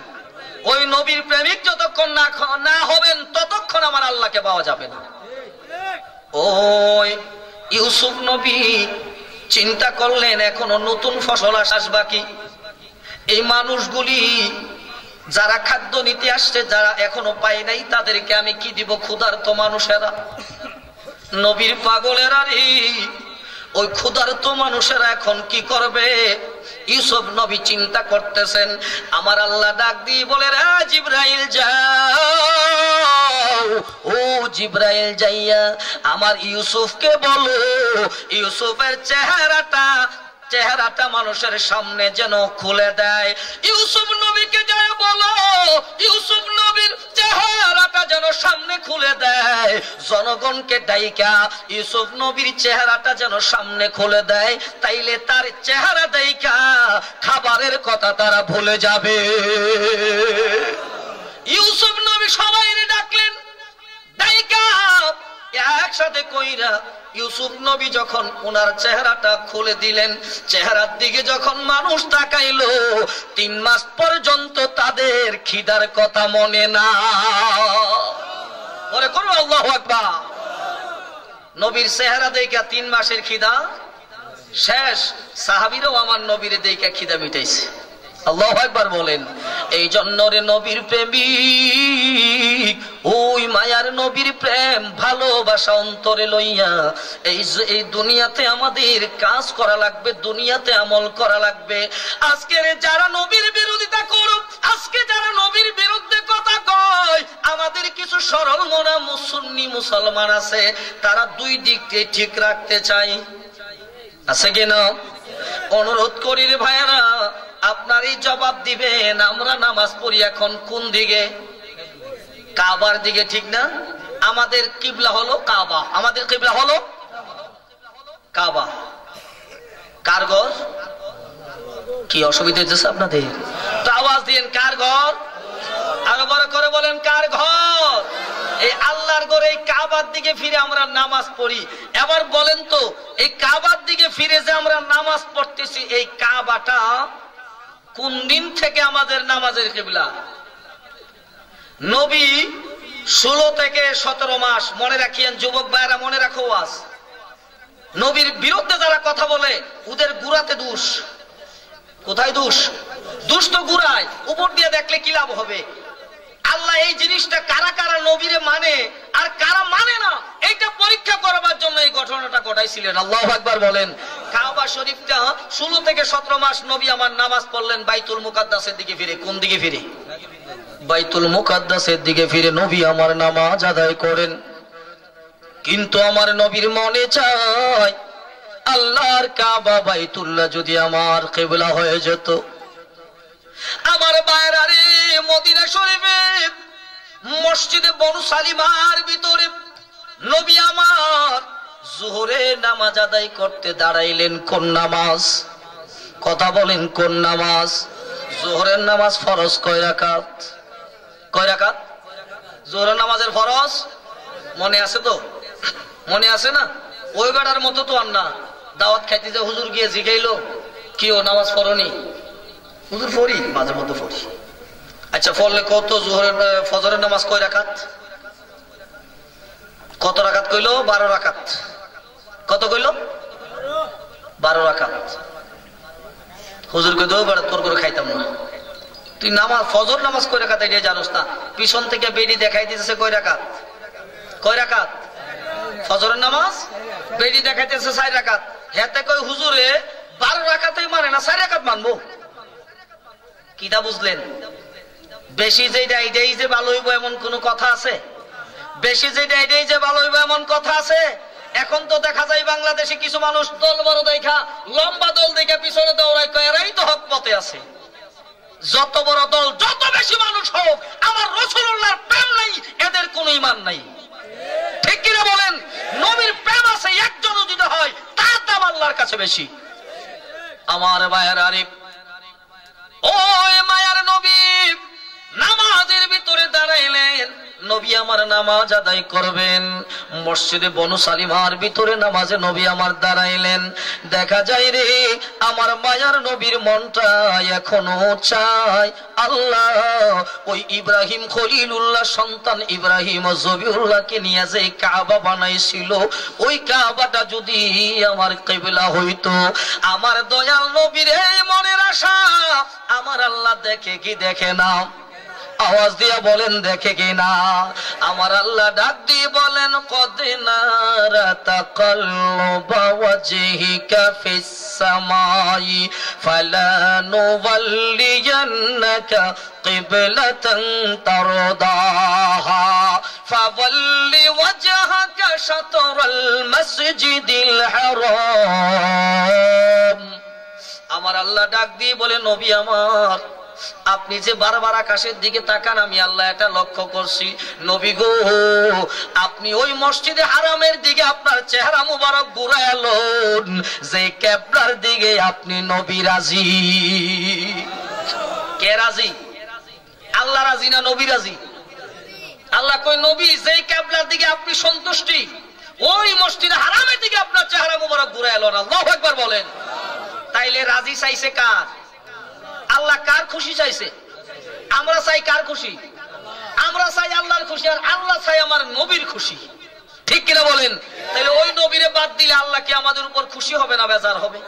ওই নবীর প্রেমিক যতক্ষণ না হবেন ততক্ষণ আমার আল্লাহকে পাওয়া যাবে না। ওই ইউসুফ নবী চিন্তা করলেন এখনো নতুন ফসল আসাস বাকি। এই মানুষগুলি যারা খাদ্য নিতে আসছে, যারা এখনো পায় নাই, তাদেরকে আমি কি দিব? ক্ষুধার্ত মানুষেরা, নবীর পাগলেরা রে, ওই ক্ষুধার্ত মানুষেরা এখন কি করবে? ইউসুফ নবী চিন্তা করতেছেন। আমার আল্লাহ ডাক দিয়ে বলে, রে জিবরাইল যাও, ও জিবরাইল যাইয়া আমার ইউসুফকে বলো ইউসুফের চেহারাটা মানুষের সামনে যেন খুলে দেয়। ইউসুফ নবীকে যায় বলো ইউসুফ নবীর চেহারাটা যেন সামনে খুলে দেয়। জনগণকে ডাইকা ইউসুফ নবীর চেহারাটা যেন সামনে খুলে দেয়, তাইলে তার চেহারা ডাইকা খাবারের কথা তারা ভুলে যাবে। ইউসুফ নবী সবাই ডাকলেন, ডাইকা একসাথে কইরা ইউসুফ নবী যখন ওনার চেহারাটা খুলে দিলেন, চেহারার দিকে যখন মানুষ তাকাইলো, 3 মাস পর্যন্ত তাদের খিদার কথা মনে না। পরে করো আল্লাহু আকবার। নবীর চেহারা দেখে 3 মাসের খিদা শেষ। সাহাবীরাও আমার নবীর দেখে খিদা মিটাইছে। আল্লাহু আকবার বলেন। এই জন্য রে নবীর প্রেমিক, ওই মায়ার নবীর প্রেম ভালোবাসা অন্তরে লইয়া এই দুনিয়াতে আমাদের কাজ করা লাগবে, দুনিয়াতে আমল করা লাগবে। আজকের যারা নবীর বিরোধিতা করুক, আজকে যারা নবীর বিরুদ্ধে কথা কয়, আমাদের কিছু সরল মনা সুন্নি মুসলমান আছে, তারা 2 দিককে ঠিক রাখতে চায়। আছে কিনা? অনুরোধ করি রে ভাইয়ারা, আপনারই জবাব দিবেন। আমরা নামাজ পড়ি এখন কোন দিকে? কাবার দিকে, ঠিক না? আমাদের কিবলা হলো কাবা, আমাদের কিবলা হলো কাবা। কার ঘর? কি অসুবিধা হচ্ছে আপনাদের? তো আওয়াজ দিন, কার ঘর? আরো বড় করে বলেন, কার ঘর? এই আল্লাহর ঘরে, এই কাবার দিকে ফিরে আমরা নামাজ পড়ি। এবার বলেন তো, এই কাবার দিকে ফিরে যে আমরা নামাজ পড়তেছি, এই কাবাটা কোন দিন থেকে আমাদের নামাজের কিবলা? নবী 16 থেকে 17 মাস, মনে রাখিয়েন যুবক ভাইরা, মনে রাখো আজ। নবীর বিরুদ্ধে যারা কথা বলে ওদের গুড়াতে দোষ। কোথায় দোষ? দোষ তো গুড়ায়। উপর দিয়ে দেখলে কি লাভ হবে? আল্লাহ এই জিনিসটা কারা কারা নবীরে মানে আর কারা মানে না, এইটা পরীক্ষা করবার জন্য এই ঘটনাটা ঘটাইছিলেন। আল্লাহু আকবার বলেন। কাবা শরীফটা 16 থেকে 17 মাস নবী আমার নামাজ পড়লেন বাইতুল মুকাদ্দাসের দিকে ফিরে। কোন দিকে ফিরে? বাইতুল মুকাদ্দাসের দিকে ফিরে নবী আমার নামাজ আদায় করেন। কিন্তু আমার নবীর মনে চায় আল্লাহর কাবা বাইতুল্লাহ যদি আমার কিবলা হয়ে যেত। আমার বাইরারে মদিনা শরীফে মসজিদে বনু সালিমার ভিতরে নবী আমার যোহরে নামাজ আদায় করতে দাঁড়াইলেন। কোন নামাজ? কথা বলেন, কোন নামাজ? যোহরের নামাজ ফরজ কয় রাকাত? কয় রাকাত? যোহরের নামাজের ফরজ মনে আছে তো? মনে আছে না? ওই বেড়ার মতো তো আর না। দাওয়াত খাইতে যে হুজুর গিয়ে জিগাইলো, কি ও নামাজ পড়নি? হুজুর পড়ি, মাঝে মধ্যে পড়ি। আচ্ছা পড়লে কত? ফজরের নামাজ কয় রাকাত? কত রাকাত কইলো? 12 রাকাত। কত কইলো? 12 রাকাত। হুজুর কই দো বড় তোর করে খাইতাম না। তুই নামাজ ফজর নামাজ কয় রাকাত এটা জানোস না? পিছন থেকে বেডি দেখাই দিতেছে কয় রাকাত? কয় রাকাত? ফজরের নামাজ বেডি দেখাইতেছে 4 রাকাত। হেতে কই হুজুরে 12 রাকাতই মানে না, 4 রাকাত মানবো। কিটা বুঝলেন? বেশি যেটা এটাই যে ভালো হইব এমন কোন কথা আছে? বেশি যেটা এটাই যে ভালো হইব এমন কথা আছে? এখন তো দেখা যায় বাংলাদেশে কিছু মানুষ দল বড় দেখা, লম্বা দল দেখে পিছনে দৌড়ায়, এরাই তো হক পথে আছে। যত বড় দল, যত বেশি মানুষ হোক, আমার রাসূলুল্লাহর প্রেম নাই, এদের কোনো ঈমান নাই। ঠিক কিনা বলেন? নবীর প্রেম আছে একজনও যদি হয়, তার দাম আল্লাহর কাছে বেশি। আমার ভাইয়ের আরিফ, ওই মায়ার নবী নামাজের ভিতরে দাঁড়াইলেন। নবী আমার নামাজ আদায় করবেন। মসজিদে বনু সালিমার ভিতরে নামাজে নবী আমার দাঁড়াইলেন। দেখা যায় রে আমার মায়ার নবীর মনটা এখনো চায় আল্লাহ ওই ইব্রাহিম খলিলুল্লাহ সন্তান ইব্রাহিম জবিউল্লাহকে নিয়ে যে কাবা বানাইছিল, ওই কাবাটা যদি আমার কিবলা হইতো। আমার দয়াল নবীর এই মনের আশা আমার আল্লাহ দেখে কি দেখে না? আওয়াজ দিয়ে বলেন দেখে কিনা? আমার আল্লাহ ডাক দিয়ে বলেন কদ নারা তাকাল্লুবা ওয়াজহিকা ফিস সামাই ফালানুওয়াল্লিয়ান্নাকা কিবলাতান তারদাহা ফাওয়াল্লি ওয়াজহাকা শাতরাল মাসজিদিল হারাম। আমার আল্লাহ ডাক দিয়ে বলে নবী আমার, আপনি যে বারবার আকাশের দিকে তাকান, আমি আল্লাহ এটা লক্ষ্য করছি। নবী গো, আপনি ওই মসজিদে হারামের দিকে আপনার চেহারা মুবারক ঘুরালেন, যে কিবলার দিকে আপনি নবী রাজি। কে রাজি? আল্লাহ রাজি না নবী রাজি? আল্লাহ কই নবী যে কিবলার দিকে আপনি সন্তুষ্টি, ওই মসজিদে হারামের দিকে আপনার চেহারা মুবারক ঘুরালেন। আল্লাহু আকবার বলেন। তাইলে রাজি চাইছে কার? আল্লাহ কার খুশি চাইছে? আমরা চাই কার খুশি? আমরা চাই আল্লাহর খুশি, আর আল্লাহ চাই আমার নবীর খুশি। ঠিক কিনা বলেন? তাহলে ওই নবীরে বাদ দিলে আল্লাহ কি আমাদের উপর খুশি হবে না বেজার হবে?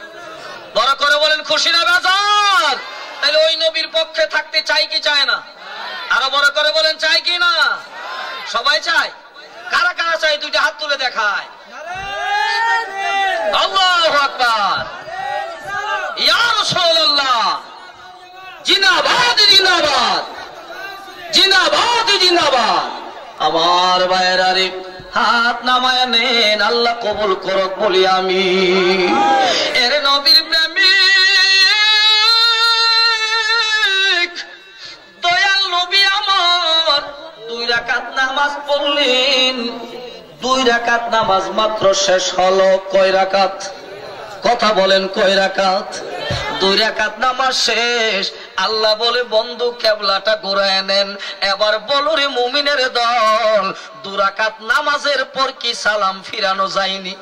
বড় করে বলেন খুশি না বেজার? তাহলে ওই নবীর পক্ষে থাকতে চাই কি চায় না? আরো বড় করে বলেন চাই কি না? সবাই চায়। কারা কারা চাই? দুইটা হাত তুলে দেখায়। আল্লাহু আকবার। ইয়া রাসূলুল্লাহ জিন্দাবাদ জিন্দাবাদ জিন্দাবাদ জিন্দাবাদ। আমার ভাইয়ের আরিফ হাত নামায় নেন, আল্লাহ কবুল করুক বলি আমি। এর নবীর প্রেমিক দয়াল নবী আমার 2 রাকাত নামাজ পড়লেন। 2 রাকাত নামাজ মাত্র শেষ হলো। কয় রাকাত? কথা বলেন কয় রাকাত? 2 রাকাত নামাজ শেষ। আল্লাহ বলে বন্ধু কিবলাটা ঘুরায় নেন। এবার বলো রে মুমিনের দল, 2 রাকাত নামাজের পর কি সালাম ফিরানো যায়নি?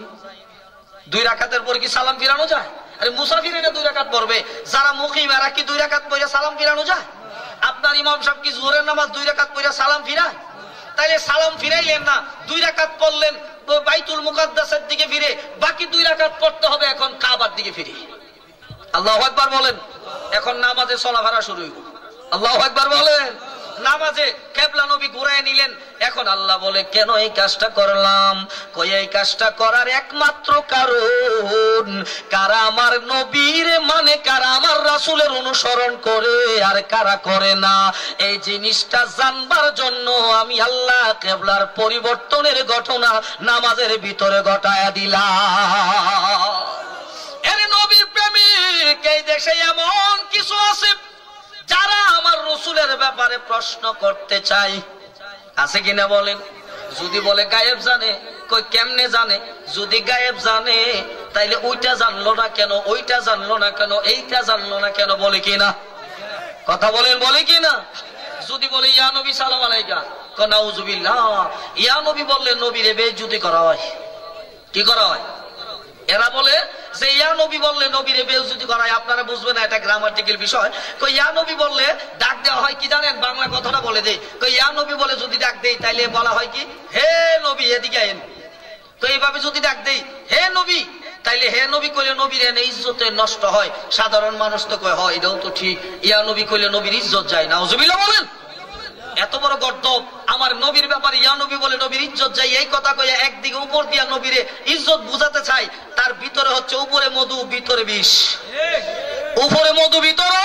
2 রাকাতের পর কি সালাম ফিরানো যায়? আরে মুসাফিরেরা 2 রাকাত পড়বে, যারা মুকিম এরা কি 2 রাকাত পড়ে সালাম ফিরানো যায়? আপনার ইমাম সাহেব কি জোহরের নামাজ 2 রাকাত পড়ে সালাম ফিরায়? তাইলে সালাম ফিরাইলেন না, 2 রাকাত পড়লেন বাইতুল মুকাদ্দাসের দিকে ফিরে, বাকি 2 রাকাত পড়তে হবে এখন কাবার দিকে ফিরে। আল্লাহু আকবার বলেন। এখন নামাজে চলাফেরা শুরু হইব। আল্লাহু আকবার বলেন। নামাজে কিবলা নবী ঘুরায় নিলেন। এখন আল্লাহ বলে কেন এই কাজটা করলাম? কই এই কাজটা করার একমাত্র কারণ, কারা আমার নবীর মানে কারা আমার রাসূলের অনুসরণ করে আর কারা করে না, এই জিনিসটা জানবার জন্য আমি আল্লাহ কিবলার পরিবর্তনের ঘটনা নামাজের ভিতরে ঘটায়া দিলাম। এর নবীর প্রেমিক এই দেশে এমন কিছু আছে যারা আমার রাসূলের ব্যাপারে প্রশ্ন করতে চাই। আছে কিনা বলেন? যদি বলে গায়েব জানে, কই কেমনে জানে? যদি গায়েব জানে তাইলে ওইটা জানলো না কেন, ওইটা জানলো না কেন, এইটা জানলো না কেন? বলে কিনা? কথা বলেন বলে কিনা? যদি বলে ইয়া নবী সালাম আলাইকা, ক নাউজুবিল্লাহ। ইয়া নবী বললে নবীরে বেইজ্জতি করা হয়। কি করা হয়? এরা বলে যে ইয়া নবী বললে নবীরে বেইজ্জতি করায়, আপনারা বুঝবেন না, এটা গ্রামাটিক্যাল বিষয়। কই ইয়া নবী বললে ডাক দেওয়া হয় কি জানেন? বাংলা কথাটা বলে দেই। কই ইয়া নবী বলে যদি ডাক দেই তাইলে বলা হয় কি, হে নবী এদিকে আইন। তো এইভাবে যদি ডাক দেই হে নবী, তাইলে হে নবী কইলে নবীর এনে ইজ্জতে নষ্ট হয়। সাধারণ মানুষ তো কয় হয় এটাও তো ঠিক, ইয়া নবী কইলে নবীর ইজ্জত যায়। নাউজুবিল্লাহ বলেন। এত বড় গর্দব, আমার নবীর ব্যাপারে ইয়া নবী বলে নবীর ইজ্জত যায়, এই কথা কইয়া একদিকে উপর দিয়া নবীরে ইজ্জত বুঝাতে চাই, তার ভিতরে হচ্ছে উপরে মধু ভিতরে বিষ। উপরে মধু ভিতরে,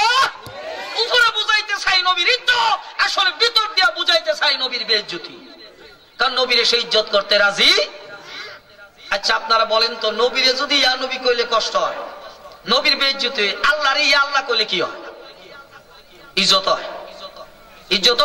উপরে বুঝাইতে চাই নবীর ইজ্জত, আসলে ভিতর দিয়া বুঝাইতে চাই নবীর বেইজ্জতি। কারণ নবীরে সে ইজ্জত করতে রাজি। আচ্ছা আপনারা বলেন তো, নবীরে যদি ইয়া নবী কইলে কষ্ট হয়, নবীর বেইজ্জতি, আল্লাহরে ইয়া আল্লাহ কইলে কি হয়? ইজ্জত হয়। ইজ্জত।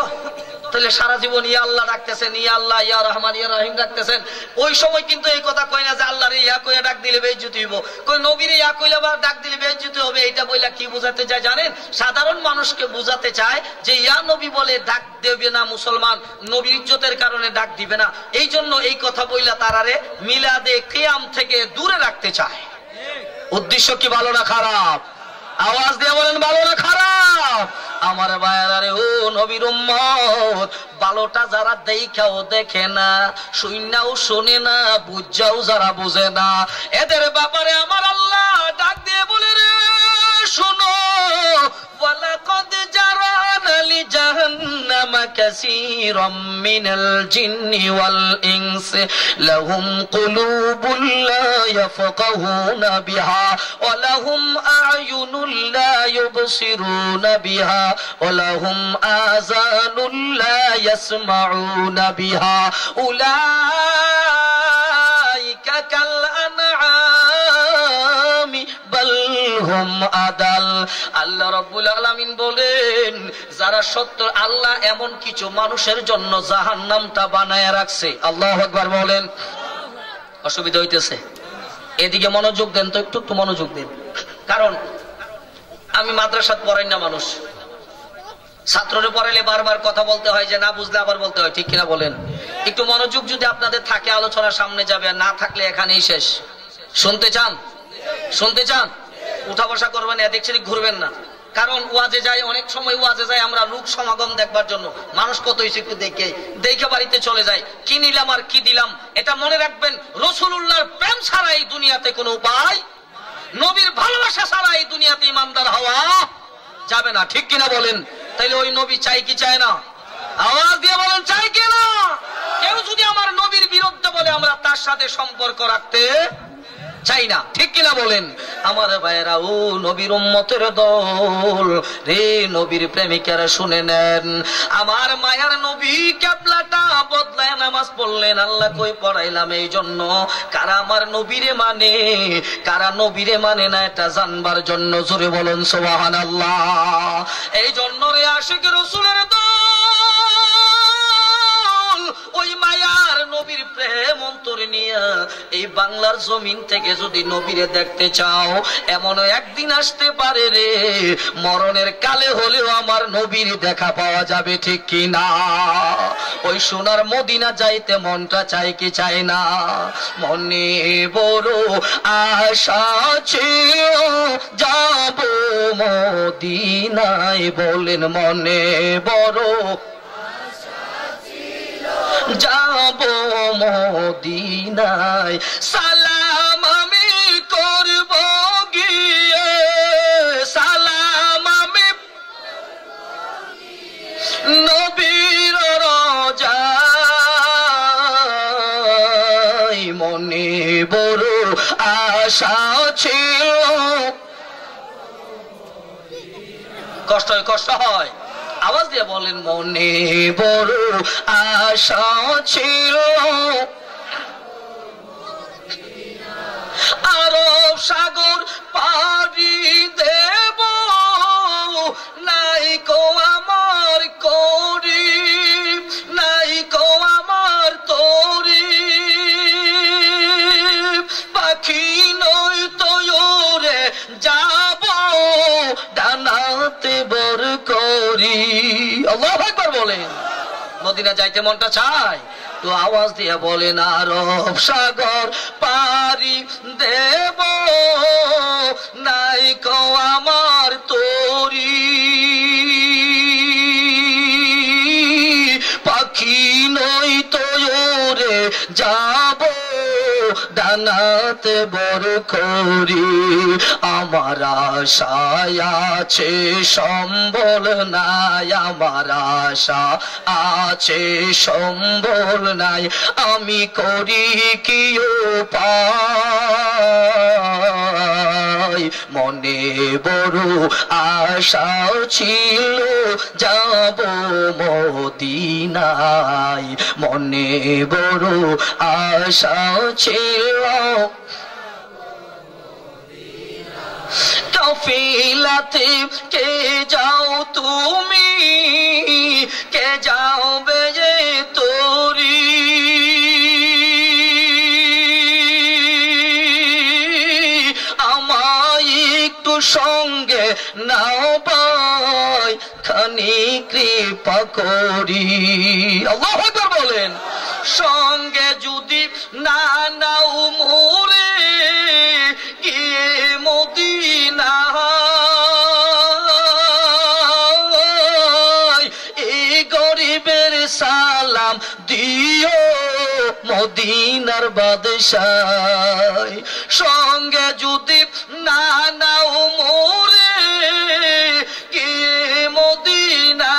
তাহলে সারা জীবন ইয়া আল্লাহ ডাকতেছেন, ইয়া আল্লাহ ইয়া রহমান ইয়া রহিম ডাকতেছেন, ওই সময় কিন্তু এই কথা কয় না যে আল্লাহরে ইয়া কইয়া ডাক দিলে বেইজ্জতি হইব, কই নবীরে ইয়া কইলে আবার ডাক দিলে বেইজ্জতি হবে। এটা বইলা কি বোঝাতে চায় জানেন? সাধারণ মানুষকে বোঝাতে চায় যে ইয়া নবী বলে ডাক দেবে না মুসলমান, নবীর ইজ্জতের কারণে ডাক দিবে না, এই জন্য এই কথা বইলা তারারে মিলাদে কিয়াম থেকে দূরে রাখতে চায়। উদ্দেশ্য কি ভালো না খারাপ? আওয়াজ দিয়ে বলেন ভালো না খারাপ? আমার ভাইয়ারে ও নবীর উম্মত, ভালোটা যারা দেখাও দেখে না, শুনাও শোনে না, বুঝাও যারা বুঝে না, এদের ব্যাপারে আমার আল্লাহ ডাক দিয়ে বলে রে শোনো, ওয়ালাকাদ জারানা লিজাহান্নামা কাসীরাম মিনাল জিন্নি ওয়াল ইনসি লাহুম কুলুবুন লা ইয়াফকাহুনা বিহা ওয়া লাহুম আ'য়ুনুন লা ইউবসিরুনা বিহা ওয়া লাহুম আযানুন লা ইয়াসমাউনা বিহা উলাইকা কাল আনআমি বাল হুম আদাল। আল্লাহ রাব্বুল আলামিন বলেন, যারা সত্য, আল্লাহ এমন কিছু মানুষের জন্য জাহান্নামটা বানায় রাখছে। আল্লাহু আকবার বলেন। অসুবিধা হইতেছে? এদিকে মনোযোগ দেন তো, একটু মনোযোগ দেন। কারণ আমি মাদ্রাসাত পড়াই না মানুষ, ছাত্ররে পড়াইলে বারবার কথা বলতে হয়, যে না বুঝলে আবার বলতে হয়, ঠিক কিনা বলেন? একটু মনোযোগ যদি আপনাদের থাকে আলোচনার সামনে যাবে, আর না থাকলে এখানেই শেষ। শুনতে চান? শুনতে চান? উঠা বসা করবেন, এদিক সেদিক ঘুরবেন না। কারণ ওয়াজে যাই, অনেক সময় ওয়াজে যাই আমরা লোক সমাগম দেখবার জন্য, মানুষ কত হয়েছে একটু দেখে বাড়িতে চলে যায়, কি নিলাম আর কি দিলাম। এটা মনে রাখবেন, রাসূলুল্লাহর প্রেম ছাড়া এই দুনিয়াতে কোনো উপায়, নবীর ভালোবাসা ছাড়া এই দুনিয়াতে ইমানদার হওয়া যাবে না, ঠিক কিনা বলেন? তাইলে ওই নবী চাই কি চায় না? আওয়াজ দিয়ে বলেন চাই কি না? কেউ যদি আমার নবীর বিরুদ্ধে বলে, আমরা তার সাথে সম্পর্ক রাখতে চাই না, ঠিক কিনা বলেন? আমার ভাইয়েরা ও নবীর উম্মতের দল রে, নবীর প্রেমিকারা শুনে নেন, আমার মায়ার নবী কিবলাটা বদলায় নামাজ পড়লেন। আল্লাহ কই পড়াইলাম এই জন্য, কারা আমার নবীরে মানে, কারা নবীরে মানে না, এটা জানবার জন্য। জোরে বলুন সুবহানাল্লাহ। এই জন্য রে আশিক রাসূলের দল, ওই মায়ার নবীর প্রেম অন্তরে নিয়ে এই বাংলার জমিন থেকে যদি নবীরে দেখতে চাও, এমনও একদিন আসতে পারে রে, মরণের কালে হলেও আমার নবীর দেখা পাওয়া যাবে, ঠিক কি না? ওই সোনার মদিনা যাইতে মনটা চাই কি চাই না? মনে বড় আশা ছিল যাব মদিনায়, বলেন মনে বড় যাব মদিনায়, সালাম আমি করব গিয়ে, সালাম আমি নবীর রোজায়, মনে বড় আশা ছিল। কষ্ট হয়, কষ্ট হয়, আওয়াজ দিয়ে বলেন মনে বড় আশা ছিল, আরব সাগর পাড়ি দেব, নাই কো আমার করি, নাই কো আমার তরি, পাখি নই তো ওরে যাব, ডানাতে বর করি। আল্লাহু আকবার বলেন। মদিনা যাইতে মনটা চায় তো আওয়াজ দিয়ে বলেন, আরব সাগর পার পারি দেব নাই কো আমার তোরি পাখি নই তো ওরে যাব ডানাতে বড় করি আমার আশায় আছে সম্বল নাই আমার আশা আছে সম্বল নাই আমি করি কি উপায় মনে বড় আশা ছিল যাব মদিনায় মনে বড় আশা ছিল কাফিলাতে কে যাও তুমি কে যাও বেজে তোরি আমায় একটু সঙ্গে নাও ভাই খানি কৃপা করি আল্লাহু আকবার বলেন সঙ্গে যদি না নাও মোরে গিয়ে মদিনা এই গরিবের সালাম দিও মদিনার বাদশাহ সঙ্গে যদি না নাও মোরে গিয়ে মদিনা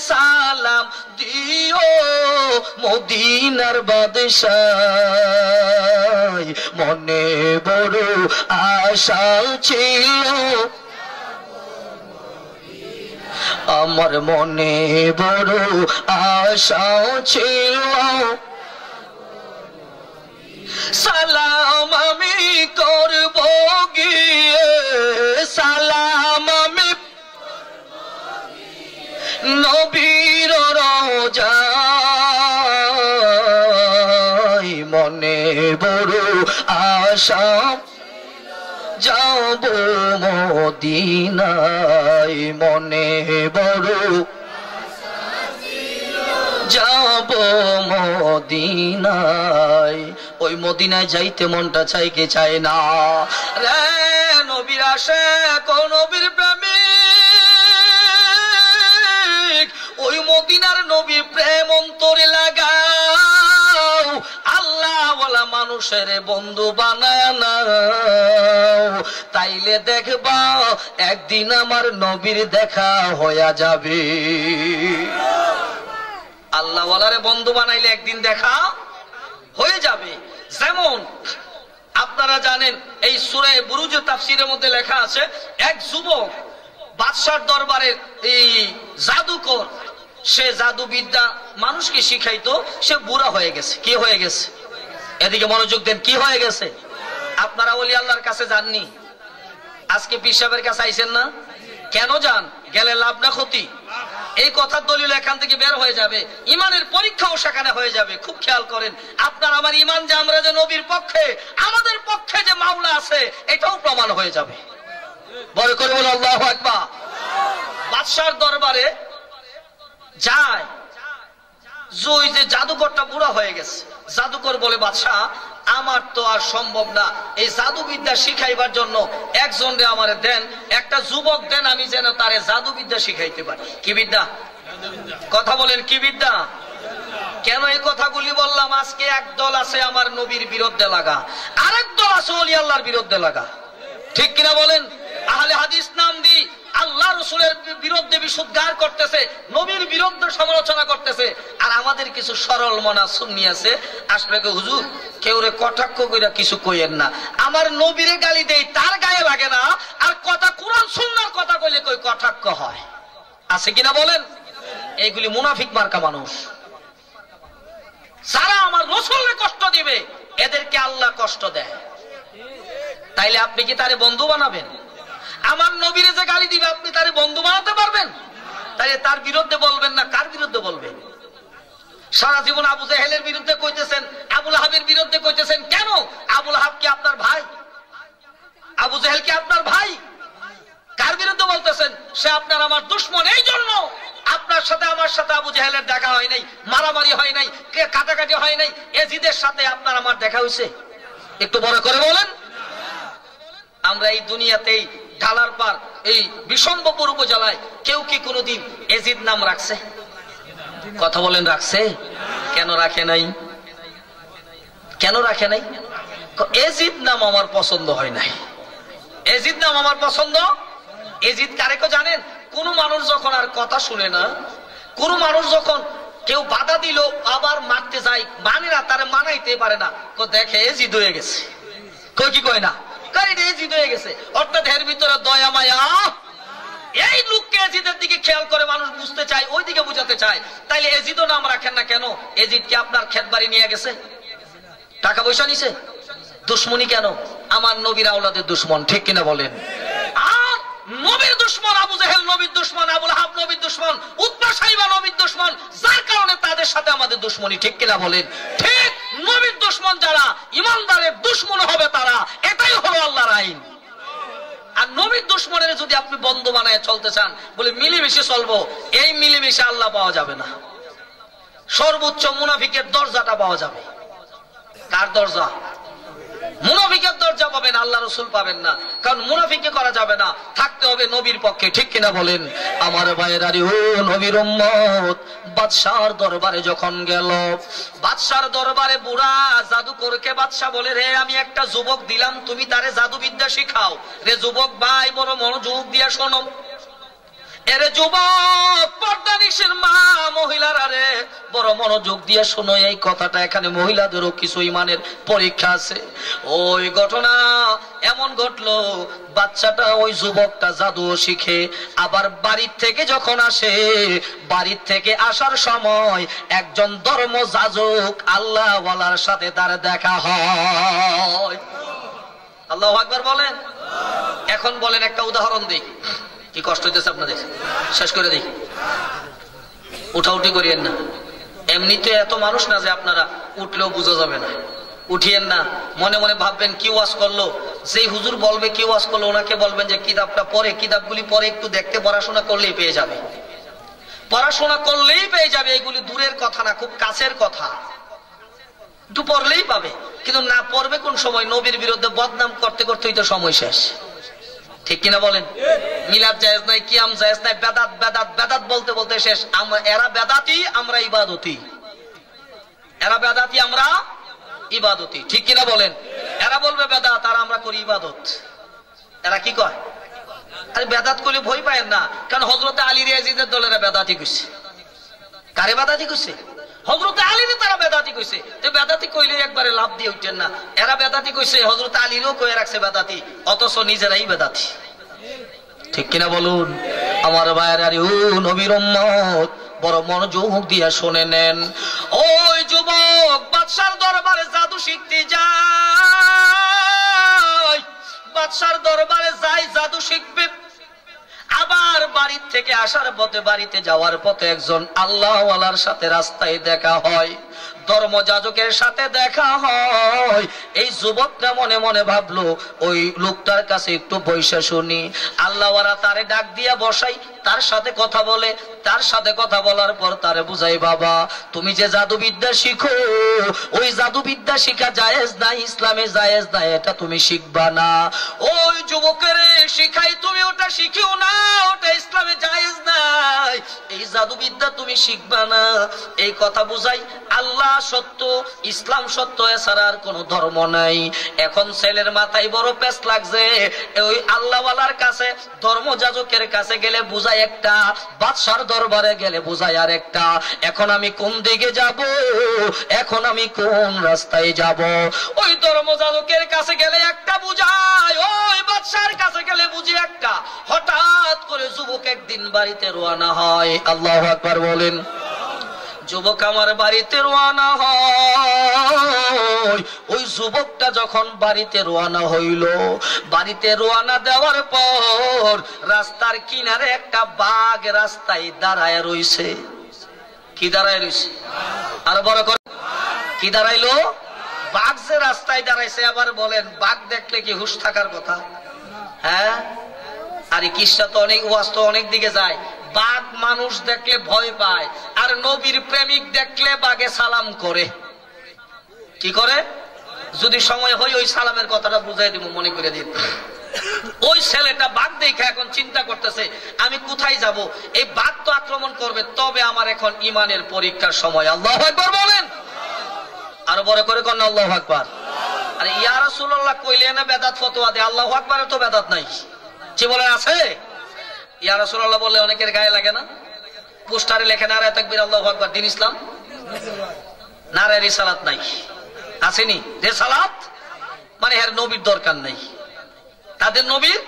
সালাম দিও মদিনার বাদশাহ মনে বড় আশা ছিল আমার মনে বড় আশা ছিল সালাম আমি করব গিয়ে সালাম আমি নবীর রওজায় মনে বড় আশা যাব মদিনায় মনে বড় যাব মদিনায় ওই মদিনায় যাইতে মনটা চাই কে চায় না রে নবীর আসে কোন নবীর প্রেমী ওই মদিনার নবী প্রেম অন্তরে লাগাও আল্লাহ ওয়ালা মানুষের বন্ধু বানায় নাও তাইলে দেখবা একদিন আমার নবীর দেখা হয়ে যাবে আল্লাহ ওয়ালারে বন্ধু বানাইলে একদিন দেখা হয়ে যাবে যেমন আপনারা জানেন এই সূরা বুরুজ তাফসীরের মধ্যে লেখা আছে এক যুবক বাদশার দরবারের এই জাদুকর সে জাদুবিদ্যা মানুষকে শিখাইতো সে বুড়া হয়ে গেছে কি হয়ে গেছে এদিকে মনোযোগ দেন কি হয়ে গেছে আপনারা ওলি আল্লাহর কাছে যাননি আজকে পীর সাহেবের কাছে আইছেন না কেন যান গেলে লাভ না ক্ষতি এই কথার দলিল এখান থেকে বের হয়ে যাবে ইমানের পরীক্ষাও সেখানে হয়ে যাবে খুব খেয়াল করেন আপনার আমার ইমান যে আমরা যে নবীর পক্ষে আমাদের পক্ষে যে মাওলা আছে এটাও প্রমাণ হয়ে যাবে বড় করে বল আল্লাহু আকবার বাদশার দরবারে যায় ওই যে জাদুকরটা বুড়া হয়ে গেছে জাদুকর বলে বাদশা আমার তো আর সম্ভব না এই জাদুবিদ্যা শিখাইবার জন্য একজন রে আমারে দেন একটা যুবক দেন আমি যেন তারে জাদুবিদ্যা শিখাইতে পারি কি বিদ্যা কথা বলেন কি বিদ্যা কেন এই কথাগুলি বললাম আজকে এক দল আছে আমার নবীর বিরুদ্ধে লাগা আরেক দল আছে ওলি আল্লাহর বিরুদ্ধে লাগা ঠিক কিনা বলেন আহলে হাদিস নাম দি আল্লাহ রাসূলের বিরুদ্ধে বিশুদ্ধার করতেছে নবীর বিরুদ্ধে সমালোচনা করতেছে আর আমাদের কিছু সরল মনা সুন্নি আছে আসলে হুজুর কেউ রে কটাক্ষ কইরা কিছু কইেন না আমার নবীরে গালি দেই তার গায়ে লাগে না আর কথা কুরআন সুন্নাহর কথা কইলে কই কটাক্ষ হয় আছে কিনা বলেন এইগুলি মুনাফিক মার্কা মানুষ যারা আমার রাসূলকে কষ্ট দিবে এদেরকে আল্লাহ কষ্ট দেয় তাইলে আপনি কি তারে বন্ধু বানাবেন আমার নবীরে যে গালি দিবে আপনি তারে বন্ধু বানাতে পারবেন তাইলে তার বিরুদ্ধে বলবেন না কার বিরুদ্ধে বলবেন সারা জীবন আবু জেহেলের বিরুদ্ধে কইতেছেন আবু লাহাবের বিরুদ্ধে কইতেছেন কেন আবু লাহাব কি আপনার ভাই আবু জেহেল কি আপনার ভাই কার বিরুদ্ধে বলতেছেন সে আপনার আমার দুশমন এই জন্য আপনার সাথে আমার সাথে আবু জাহেলের দেখা হয় নাই, মারামারি হয় নাই, কাটাকাটি হয় নাই, এজিদের সাথে আপনার আমার দেখা হয়েছে? একটু বড় করে বলেন। আমরা এই দুনিয়াতেই ঢালার পার এই বিশম্বপুর উপজেলায় কেউ কি কোনোদিন এজিদ নাম রাখছে? কথা বলেন, রাখছে? কেন রাখে নাই? কেন রাখে নাই? এজিদ নাম আমার পছন্দ হয় নাই। এজিদ নাম আমার পছন্দ। এজিদ কারে কো জানেন? কোন মানুষ যখন আর কথা শুনে না, কোন মানুষ যখন কেউ বাধা দিল আবার মারতে যায়, মানে না, তারে মানাইতে পারে না, দেখে এজিদ হয়ে গেছে। কই কি কয় না, এজিদ হয়ে গেছে। অর্থাৎ এর ভিতরে দয়া মায়া, এই লোককে এজিদের দিকে খেয়াল করে মানুষ বুঝতে চায়, ওই দিকে বুঝাতে চায়। তাইলে এজিদও নাম রাখেন না কেন? এজিদ কি আপনার ক্ষেত বাড়ি নিয়ে গেছে? টাকা পয়সা নিছে? দুশ্মনী কেন? আমার নবীর আওলাদের দুশ্মন, ঠিক কিনা বলেন? আর নবীর দুশ্মন আবু জাহেল নবীর দুশ্মন, আবুল আহাব নবীর দুশ্মন, উতবা সাইবা নবীর দুশ্মন, যার কারণে তাদের সাথে আমাদের দুশ্মনী, ঠিক কিনা বলেন? ঠিক নবীর দুশ্মন যারা, ইমানদারের দুশ্মন হবে তারা। এটাই হলো আল্লাহর আইন। আর নবীর দুশ্মনের যদি আপনি বন্ধু বানায় চলতে চান, বলে মিলেমিশে চলবো, এই মিলেমিশে আল্লাহ পাওয়া যাবে না। সর্বোচ্চ মুনাফিকের দরজাটা পাওয়া যাবে। কার দরজা? মুনাফিকের দরজা পাবেন, আল্লাহ রাসূল পাবেন না। কারণ মুনাফিকে করা যাবে না, থাকতে হবে নবীর পক্ষে, ঠিক কিনা বলেন? আমার ভাইয়েরা রে, ও নবীর উম্মত, বাদশার দরবারে যখন গেল, বাদশার দরবারে বুড়া জাদুকরকে বাদশা বলে, রে আমি একটা যুবক দিলাম, তুমি তারে জাদুবিদ্যা শিখাও। রে যুবক ভাই, বড় মনোযোগ দিয়া শোনো। এরে যুবক, পর্দানিশের মা, মহিলারা রে, বড় মনোযোগ দিয়ে শোনো এই কথাটা। এখানে মহিলাদেরও কিছু ইমানের পরীক্ষা আছে। ওই ঘটনা এমন ঘটলো, বাচ্চাটা, ওই যুবকটা জাদু শিখে, আবার বাড়ির থেকে যখন আসে, বাড়ির থেকে আসার সময় একজন ধর্ম যাজক আল্লাহ ওয়ালার সাথে তার দেখা হয়। আল্লাহু আকবার বলেন। এখন বলেন, একটা উদাহরণ দিই। কি কষ্ট হইতেছে আপনাদের? শেষ করে দিই, উঠাউঠি করিয়েন না। এমনিতে এত মানুষ না যে আপনারা উঠলেও বোঝা যাবে না। উঠিয়েন না, মনে মনে ভাববেন কি ওয়াজ করলো। যেই হুজুর বলবে কি ওয়াজ করলো, ওনাকে বলবেন যে কিতাবটা পড়ে, কিতাবগুলি পরে একটু দেখতে, পড়াশোনা করলেই পেয়ে যাবে। পড়াশোনা করলেই পেয়ে যাবে। এগুলি দূরের কথা না, খুব কাছের কথা। একটু পড়লেই পাবে। কিন্তু না পড়বে কোন সময়? নবীর বিরুদ্ধে বদনাম করতে করতেই তো সময় শেষ, ঠিক কিনা বলেন? মিলাদ জায়েজ নাই, কিয়াম জায়েজ নাই, বেদাত বেদাত বেদাত বলতে বলতে শেষ। এরা বেদাতি, আমরা ইবাদতি। এরা বেদাতি, আমরা ইবাদতি, ঠিক কিনা বলেন? এরা বলবে বেদাত, আর আমরা করি ইবাদত। এরা কি কয়? আরে বেদাত করলে ভয় পায়েন না, কারণ হযরত আলী ইয়াজিদের দলেরা বেদাতি কইছে। কারে বেদাতি কইছে? হযরত আলীর তারা বেদাতি কইছে। তো বেদাতি কইলে একবারে লাভ দিয়ে উঠেন না। এরা বেদাতি কইছে, হযরত আলীরও কয়ে রাখছে বেদাতি, অথচ নিজেরাই বেদাতি, ঠিক কিনা বলুন? আমার ভাইয়েরা রে, ও নবীর উম্মত, বড় মনোযোগ দিয়ে শুনে নেন। ওই যুবক বাদশার দরবারে জাদু শিখতে যায়, বাদশার দরবারে যাই জাদু শিখবে। আবার বাড়ির থেকে আসার পথে, বাড়িতে যাওয়ার পথে একজন আল্লাহওয়ালার সাথে রাস্তায় দেখা হয়, ধর্মযাজকের সাথে দেখা হয়। এই যুবকটা মনে মনে ভাবলো, ওই লোকটার কাছে একটু বইসা শুনি। আল্লাহওয়ালা তারে ডাক দিয়া বসাই, তার সাথে কথা বলে। তার সাথে কথা বলার পর তারে বুঝাই, বাবা তুমি যে জাদুবিদ্যা শিখো, ওই জাদুবিদ্যা শিখা জায়েজ নাই, ইসলামে জায়েজ নাই, এটা তুমি শিখবা না। ওই যুবকের শিখাই, তুমি ওটা শিখিও না, ওটা ইসলামে জায়েজ নাই, এই জাদুবিদ্যা তুমি শিখবা না। এই কথা বুঝাই। আল্লাহ সত্য, ইসলাম সত্য, এছাড়া আর কোন ধর্ম নাই। এখন ছেলের মাথায় বড় পেঁচ লাগছে। ওই আল্লাহওয়ালার কাছে, ধর্মযাজকের কাছে গেলে বুঝাই একটা, বাদশার দরবারে গেলে বুঝাই আর একটা। এখন আমি কোন দিকে যাব, এখন আমি কোন রাস্তায় যাব? ওই ধর্মযাজকের কাছে গেলে একটা বুঝায়, ওই বাদশার কাছে গেলে বুঝি একটা। হঠাৎ করে যুবক একদিন বাড়িতে রওনা হয়। আল্লাহু আকবার বলেন। যুবক আমার বাড়িতে রওনা হয়। ওই যুবকটা যখন বাড়িতে রওনা হইল, বাড়িতে রওনা দেওয়ার পর রাস্তার কিনারে একটা বাঘ রাস্তায় দাঁড়ায় রইছে। কি দাঁড়ায় রইছে? আর বড় করে কি দাঁড়াইলো? বাঘ যে রাস্তায় দাঁড়াইছে। আবার বলেন, বাঘ দেখলে কি হুঁশ থাকার কথা? হ্যাঁ, আরে কিসটা তো অনেক, ওয়াজ তো অনেক দিকে যায়। বাঘ মানুষ দেখলে ভয় পায়, আর নবীর প্রেমিক দেখলে বাঘে সালাম করে। কি করে? যদি সময় হয় ওই সালামের কথাটা বুঝাই দিব, মনে করে দিন। ওই ছেলেটা বাঘ দেখে এখন চিন্তা করতেছে আমি কোথায় যাব, এই বাঘ তো আক্রমণ করবে, তবে আমার এখন ইমানের পরীক্ষার সময়। আল্লাহু আকবার বলেন, আরো বড় করে কোন আল্লাহু আকবার। আরে ইয়া রাসূলুল্লাহ কইলে না বেদাত ফতোয়া দেয়, আল্লাহু আকবারে তো বেদাত নাই। কি বলেন আছে? ইয়া রাসূলুল্লাহ বললে অনেকের গায়ে লাগে না? পোস্টারে লেখে নারায়ে তাকবীর আল্লাহু আকবার, দিন ইসলাম। নারায়ে রিসালাত নাই, আসেনি রিসালাত মানে এর নবীর দরকার নাই। তাদের নবীর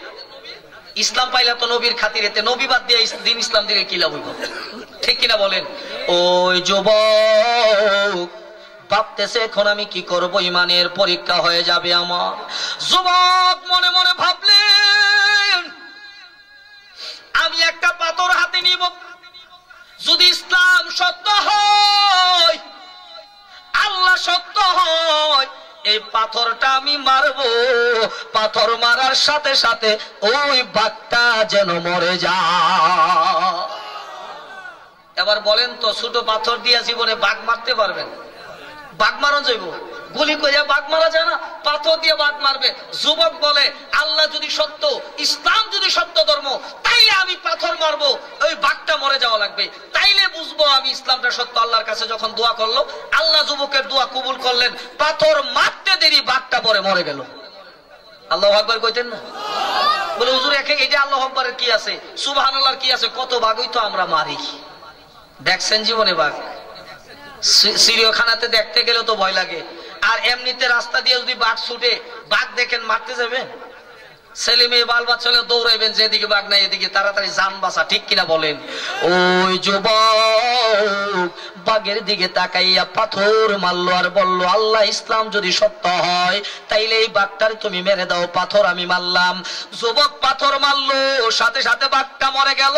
ইসলাম পাইলা তো নবীর খাতিরেতে, নবী বাদ দিয়ে দিন ইসলাম দিকে কি লাভ হইব? ঠিক কিনা বলেন? ওই যুবক ভাবতেছে এখন আমি কি করব, ইমানের পরীক্ষা হয়ে যাবে আমার। যুবক মনে মনে ভাবলেন আমি একটা পাথর হাতে নিব, যদি ইসলাম সত্য হয়, আল্লাহ সত্য হয়, এই পাথরটা আমি মারবো। পাথর মারার সাথে সাথে ওই বাঘটা যেন মরে যায়। এবার বলেন তো, ছোট পাথর দিয়ে জীবনে বাঘ মারতে পারবেন? বাঘ মারা যাইব? গুলি করে বাঘ মারা যায় না, পাথর দিয়ে বাঘ মারবে। যুবক বলে আল্লাহ যদি সত্য, ইসলাম যদি সত্য ধর্ম, তাইলে আমি পাথর মারবো, ওই বাঘটা মরে যাওয়া লাগবে, তাইলে বুঝবো আমি ইসলামটা সত্য। আল্লাহর কাছে যখন দোয়া করলো, আল্লাহ যুবকের দোয়া কবুল করলেন, পাথর মারতে দেরি বাঘটা পরে মরে গেল। আল্লাহু আকবার কইতেন না? বলে হুজুর এই যে আল্লাহু আকবারের কি আছে, সুবহানাল্লাহর কি আছে, কত বাঘই তো আমরা মারি। দেখছেন জীবনে বাঘ? চিড়িয়াখানাতে দেখতে গেলে তো ভয় লাগে, আর এমনিতে রাস্তা দিয়ে যদি বাঘ ছুটে, বাঘ দেখেন মারতে যাবেন? ছেলে মেয়ে বাল বাচ্চা দৌড়াইবেন, যেদিকে বাঘ নাই এদিকে তাড়াতাড়ি জান বাঁচা। ঠিক কিনা বলেন? ওই যুবক বাঘের দিকে তাকাইয়া পাথর মারলো আর বলল আল্লাহ ইসলাম যদি সত্য হয়, তাইলে এই বাঘটার তুমি মেরে দাও। পাথর আমি মারলাম। যুবক পাথর মারলো, সাথে সাথে বাঘটা মরে গেল।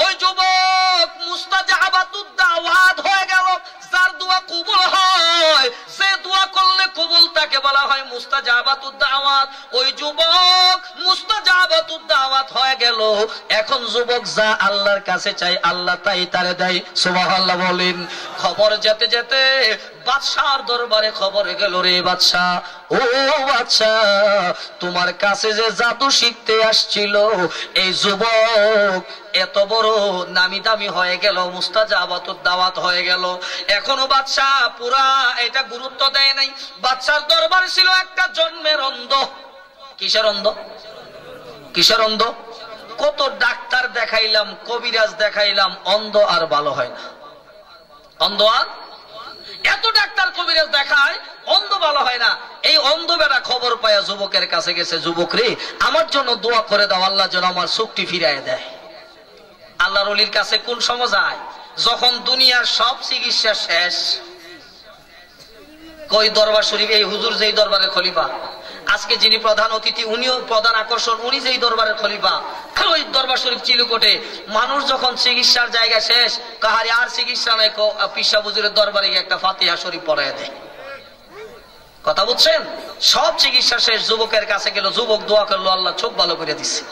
ওই যুবক মুস্তাজাবাতুদ দাওয়াত হয়ে গেল। যার দোয়া কবুল হয়, সে দোয়া করলে কবুল, তাকে বলা হয় মুস্তাজাবাতুদ দাওয়াত। ওই যুবক মুস্তাজাবাতুদ দাওয়াত হয়ে গেল। এখন যুবক যা আল্লাহর কাছে চাই, আল্লাহ তাই তারে দেয়। সুবহানাল্লাহ বলেন। খবর যেতে যেতে বাদশার দরবারে খবর গেল, রে বাদশা, ও বাদশা, তোমার কাছে যে জাদু শিখতে আসছিল এই যুবক এত বড় নামি দামি হয়ে গেল, মুস্তাজাবাতুদ দাওয়াত হয়ে গেল, এখনো বাদশা পুরা এটা গুরুত্ব দেয় নাই। বাদশার দরবার ছিল একটা জন্মের অন্ধ। কিসের অন্ধ? কিসের অন্ধ? কত ডাক্তার দেখাইলাম, কবিরাজ দেখাইলাম, অন্ধ আর ভালো হয় না। অন্ধ আর এত ডাক্তার কবিরাজ দেখায়, অন্ধ ভালো হয় না। এই অন্ধ বেটা খবর পায়া যুবকের কাছে গেছে, যুবক রে আমার জন্য দোয়া করে দাও, আল্লাহ যেন আমার শক্তি ফিরায় দেয়। আল্লাহর ওলির কাছে কোন সময় যায়? যখন দুনিয়ার সব চিকিৎসা শেষ। কই দরবার শরীফ, এই হুজুর যেই দরবারের খলিফা, আজকে যিনি প্রধান অতিথি উনিও প্রধান আকর্ষণ, উনি যেই দরবারের খলিফা, ওই দরবার শরীফ চিলুকোটে মানুষ যখন চিকিৎসার জায়গা শেষ, কাহারি আর চিকিৎসা নাই, পিসা হুজুরের দরবারে গিয়ে একটা ফাতিহা শরীফ পড়ায় দেয়। কথা বুঝছেন? সব চিকিৎসা শেষ, যুবকের কাছে গেল, যুবক দোয়া করলো, আল্লাহ চোখ ভালো করে দিচ্ছে।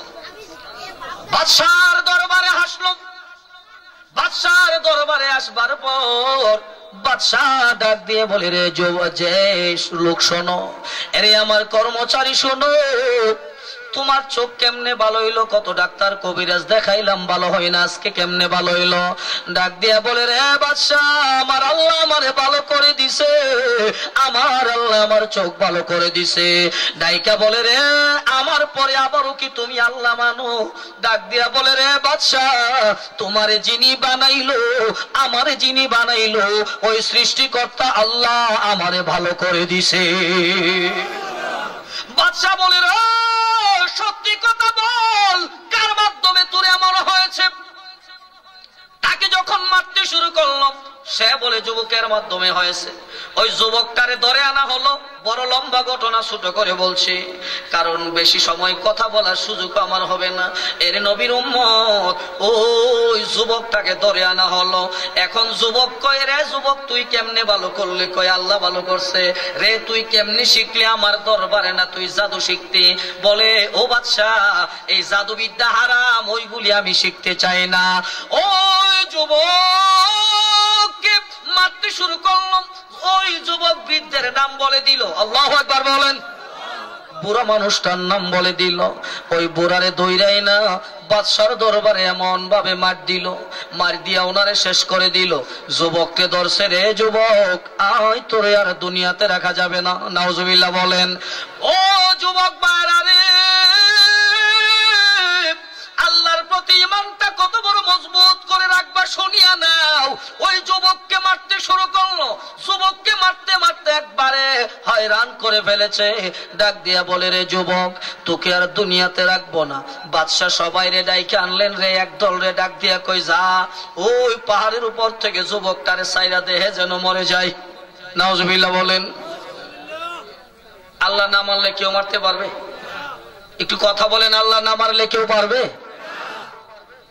বাদশার দরবারে হাসলো। বাদশার দরবারে আসবার পর বাদশাহ ডাক দিয়ে বলে, রে যে লোক শোনো, এরে আমার কর্মচারী শোনো, তোমার চোখ কেমনে ভালো হইলো? কত ডাক্তার কবিরাজ দেখাইলাম, ভালো হয় না, আজকে কেমনে ভালো হইলো? ডাক দিয়া বলে, রে বাদশাহ, আমার আল্লাহ আমারে ভালো করে দিছে, আমার আল্লাহ আমার চোখ ভালো করে দিছে। ডাইকা বলে, রে আমার পরে আবারও কি তুমি আল্লাহ মানো? ডাক দিয়া বলে, রে বাদশাহ, তোমারে যিনি বানাইলো, আমারে যিনি বানাইলো, ওই সৃষ্টিকর্তা আল্লাহ আমারে ভালো করে দিছে। বাদশাহ বলে, রে সত্যি কথা বল, কার মাধ্যমে তোর এমন হয়েছে? তাকে যখন মারতে শুরু করলাম, সে বলে যুবকের মাধ্যমে হয়েছে। ওই যুবকটারে ধরে আনা হলো। বড় লম্বা ঘটনা ছোট করে বলছি, কারণ বেশি সময় কথা বলার সুযোগ আমার হবে না। এর নবীর উম্মত, ওই যুবকটাকে ধরে আনা হলো। এখন যুবক কয়, রে যুবক তুই কেমনে ভালো করলি? কয় আল্লাহ ভালো করছে। রে তুই কেমনে শিখলি আমার দরবারে? না তুই জাদু শিখতি। বলে ও বাদশাহ, এই জাদুবিদ্যা হারাম, ওইগুলি আমি শিখতে চাই না। ওই যুবককে মারতে শুরু করলাম। ওই যুবক বৃদ্ধের নাম বলে দিল। আল্লাহু আকবার বলেন। বুড়া মানুষটার নাম বলে দিল। ওই বুড়ারে দইরাই না বাদশার দরবারে এমন ভাবে মার দিল, মার দিয়া ওনারে শেষ করে দিল। যুবককে ধরছে, রে যুবক আয়, তোরে আর দুনিয়াতে রাখা যাবে না। নাউজুবিল্লাহ বলেন। ও যুবক ভাইরা রে, আল্লাহর প্রতি ঈমানটা কত বড় মজবুত করে রাখবা শুনিয়া নাও। ওই যুবককে মারতে শুরু করলো। যুবককে মারতে মারতে একবারে হয়রান করে ফেলেছে। ডাক দিয়া বলে, রে যুবক তোকে আর দুনিয়াতে রাখবো না। বাদশা সবাই রে ডাইকে আনলেন। রে একদল রে ডাক দিয়া কই, যা ওই পাহাড়ের উপর থেকে যুবকটারে সাইরা দেহে যেন মরে যায়। নাউজুবিল্লাহ বলেন। আল্লাহ না মারলে কেউ মারতে পারবে? একটু কথা বলেন, আল্লাহ না মারলে কেউ পারবে?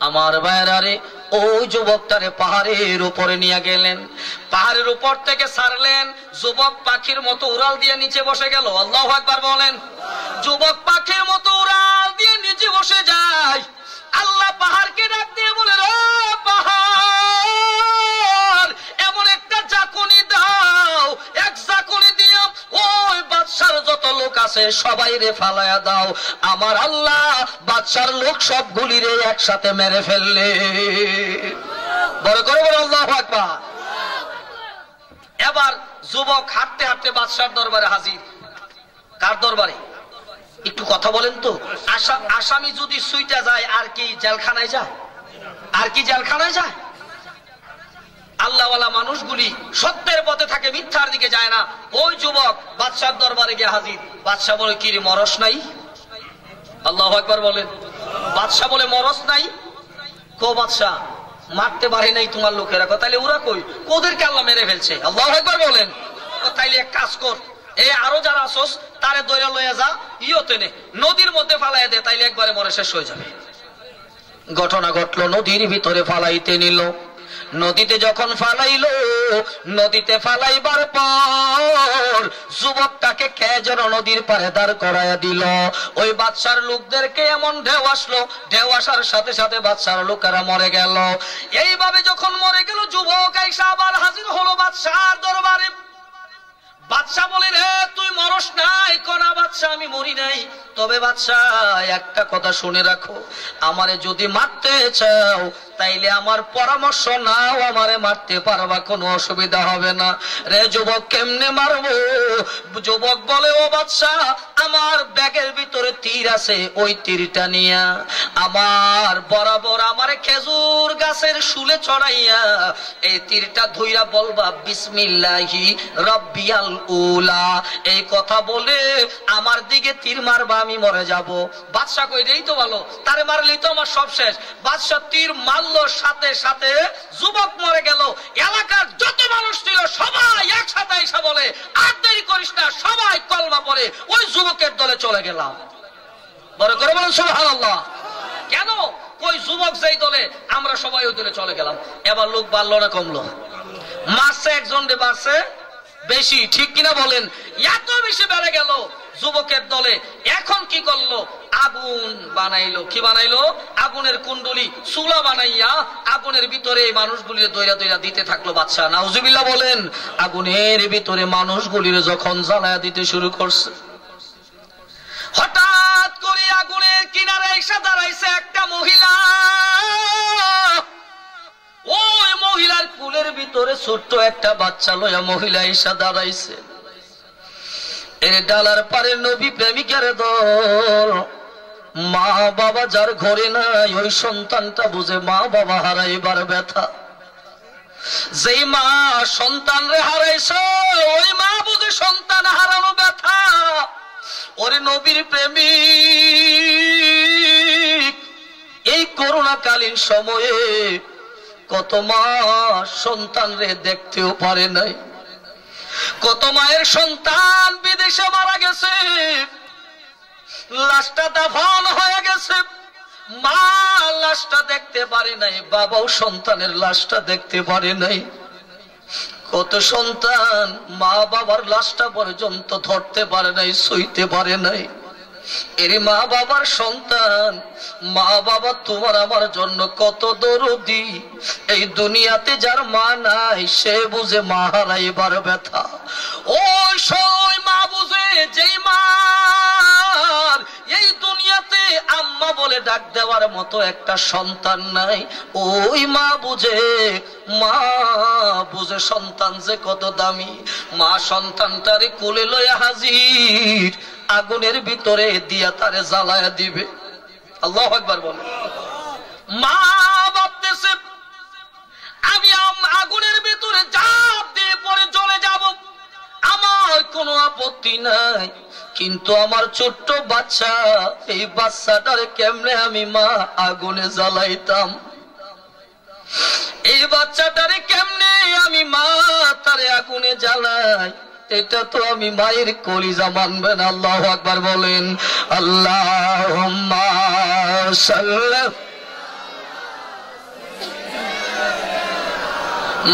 আমার ভাইরা রে, ওই যুবকটারে পাহাড়ের উপরে নিয়ে গেলেন। পাহাড়ের উপর থেকে ছাড়লেন। যুবক পাখির মতো উড়াল দিয়ে নিচে বসে গেল। আল্লাহু আকবার বলেন। যুবক পাখির মতো উড়াল দিয়ে নিচে বসে যায়। আল্লাহ পাহাড়কে ডাক দিয়ে বলে, রে পাহাড় এমন একটা জাকুনি দাও, এক জাকুনি দিয়ে ওই বাদশার যত লোক আছে সবাই রে ফালায়া দাও। আমার আল্লাহ বাদশার লোক সবগুলি রে একসাথে মেরে ফেললে। বড় করে বলো আল্লাহু আকবার। এবার যুবক হাঁটতে হাঁটতে বাদশার দরবারে হাজির। কার দরবারে? একটু কথা বলেন তো। আসামি যদি সুইটা যায় আর কি জেলখানায় যায়? আর কি জেলখানায় যায়? আল্লাহওয়ালা মানুষগুলি সত্যের পথে থাকে, মিথ্যার দিকে যায় না। ওই যুবক বাদশার দরবারে গিয়ে হাজির। বাদশা বলে, কি রে মরস নাই? আল্লাহু আকবার বলেন। বাদশা বলে, মরস নাই? কো বাদশা মারতে পারে নাই তোমার লোকেরা? তাইলে ওরা কই? ওদেরকে আল্লাহ মেরে ফেলছে। আল্লাহু আকবার বলেন। তাইলে এক কাজ কর, এই আরো যারা আসোস তারে দইরা লইয়া যা, ইয়তে নে, নদীর মধ্যে ফালাইয়া দে, তাইলে একবারে মরে শেষ হয়ে যাবে। ঘটনা ঘটলো, নদীর ভিতরে ফালাইতে নিল। নদীতে যখন ফালাইল, নদীতে ফালাইবার পর যুবকটাকে কে যেন নদীর পারে দাঁড় করাইয়া দিল। ওই বাদশার লোকদেরকে এমন ঢেউ আসলো, ঢেউ আসার সাথে সাথে বাদশার লোকেরা মরে গেল। এইভাবে যখন মরে গেল, যুবক আইসা আবার হাজির হলো বাদশার দরবারে। বাদশা বলে, রে তুই মরস নাই? কোনা বাদশা আমি মরি নাই। তবে বাদশা একটা কথা শুনে রাখো, আমারে যদি মারতে চাও তাইলে আমার পরামর্শ নাও, আমারে মারতে পারবা, কোনো অসুবিধা হবে না। রে যুবক কেমনে মারবো? যুবক বলে, ও বাদশা আমার ব্যাগের ভিতরে তীর আছে, ওই তীরটা নিয়া আমার বরাবর আমারে খেজুর গাছের শুলে চড়াইয়া এই তীরটা ধইরা বলবা বিসমিল্লাহি রাব্বিয়াল উলা। এই কথা বলে আমার দিকে তীর মারবা, আমি মরে যাব। বাদশা কই, রেই তো ভালো, তারে মারলেই তো আমার সব শেষ। বাদশা তীর মারলো, সাথে সাথে যুবক মরে গেল। এলাকার যত মানুষ ছিল সবাই একসাথে এসে বলে, আর দেরি করিস না, সবাই কলমা পড়ে ওই যুবকের দলে চলে গেলাম। বড় করে বলেন সুবহানাল্লাহ। কেন? ওই যুবক যেই দলে, আমরা সবাই ওই দলে চলে গেলাম। এবার লোক বাড়লো না কমলো? মারছে একজন রে, বাড়ছে বেশি, ঠিক কিনা বলেন? এত বেশি বেড়ে গেল যুবকের দলে। এখন কি করলো? আগুন বানাইলো। কি বানাইলো? আগুনের কুণ্ডলি, চুলা বানাইয়া আগুনের ভিতরে মানুষগুলির দইরা দইরা দিতে থাকলো বাদশা। নাউজুবিল্লাহ বলেন। আগুনের ভিতরে মানুষগুলির যখন জ্বালায়া দিতে শুরু করছে, হঠাৎ করে আগুনের কিনারে এসে দাঁড়াইছে একটা মহিলা। ওই মহিলার কুলের ভিতরে ছোট্ট একটা বাচ্চা লইয়া মহিলা এসে দাঁড়াইছে। এর ডালার পারে নবী প্রেমিকের দল। মা বাবা যার ঘরে নাই, ওই সন্তানটা বুঝে মা বাবা হারাইবার ব্যথা। যেই মা সন্তান রে হারাইছে, ওই মা বুঝে সন্তান হারানো ব্যথা। ওরে নবীর প্রেমিক, এই করোনাকালীন সময়ে কত মা সন্তান রে দেখতেও পারে নাই, কত মায়ের সন্তান বিদেশে মারা গেছে, লাশটা দাফন হয়ে গেছে, মা লাশটা দেখতে পারে নাই, বাবাও সন্তানের লাশটা দেখতে পারে নাই। কত সন্তান মা বাবার লাশটা পর্যন্ত ধরতে পারে নাই, সইতে পারে নাই। এর মা বাবার সন্তান, মা বাবা তোমার আমার জন্য কত দরদি। এই দুনিয়াতে যার মা নাই সে বুঝে মা হারাইবার ব্যথা। ওই সই মা বুঝে যেই মা এই দুনিয়াতে আম্মা বলে ডাক দেওয়ার মতো একটা সন্তান নাই, ওই মা বুঝে, মা বুঝে সন্তান যে কত দামি। মা সন্তানটারে কোলে লয়ে হাজির, আগুনের ভিতরে দিয়া তারে জ্বালায়া দিবে। আল্লাহু আকবার বলে। মা ভাবতেছে আমি আগুনের ভিতরে ঝাঁপ দিয়ে পরে চলে যাব, আমার কোনো আপত্তি নাই, কিন্তু আমার ছোট্ট বাচ্চা, এই বাচ্চাটারে কেমনে আমি মা আগুনে জ্বালাইতাম, এই বাচ্চাটারে কেমনে আমি মা তারে আগুনে জ্বালাই, এটা তো আমি মায়ের কলিজা মানবেন। আল্লাহু আকবার বলেন। আল্লাহুম্মা সাল্লি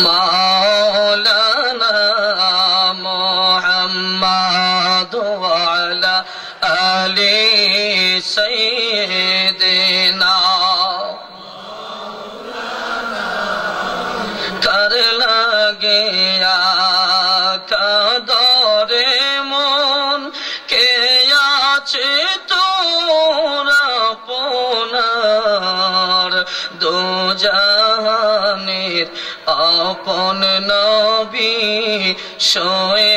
মাওলানা মুহাম্মাদ ওয়া আলা আলি সাইয়্যিদিনা কার লাগে কাদরে মন কে আছে তোর আপনার, দো জাহানের আপন নবী শোয়ে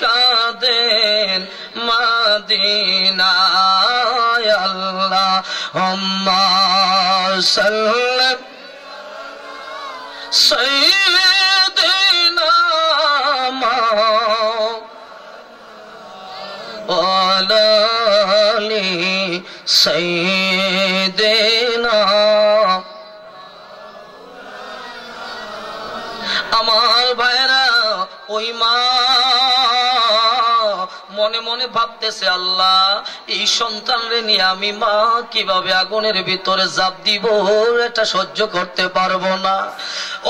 কাঁদেন মদিনায়। আল্লাহুম্মা সাল্লি সাইয়্যিদিনা ওয়ালা আলি সাইয়্যিদিনা। আমার ভাইরা, ওই মা মনে মনে ভাবতেছে, আল্লাহ এই সন্তান রে নিয়ে আমি মা কিভাবে আগুনের ভিতরে ঝাঁপ দিব, এটা সহ্য করতে পারবো না।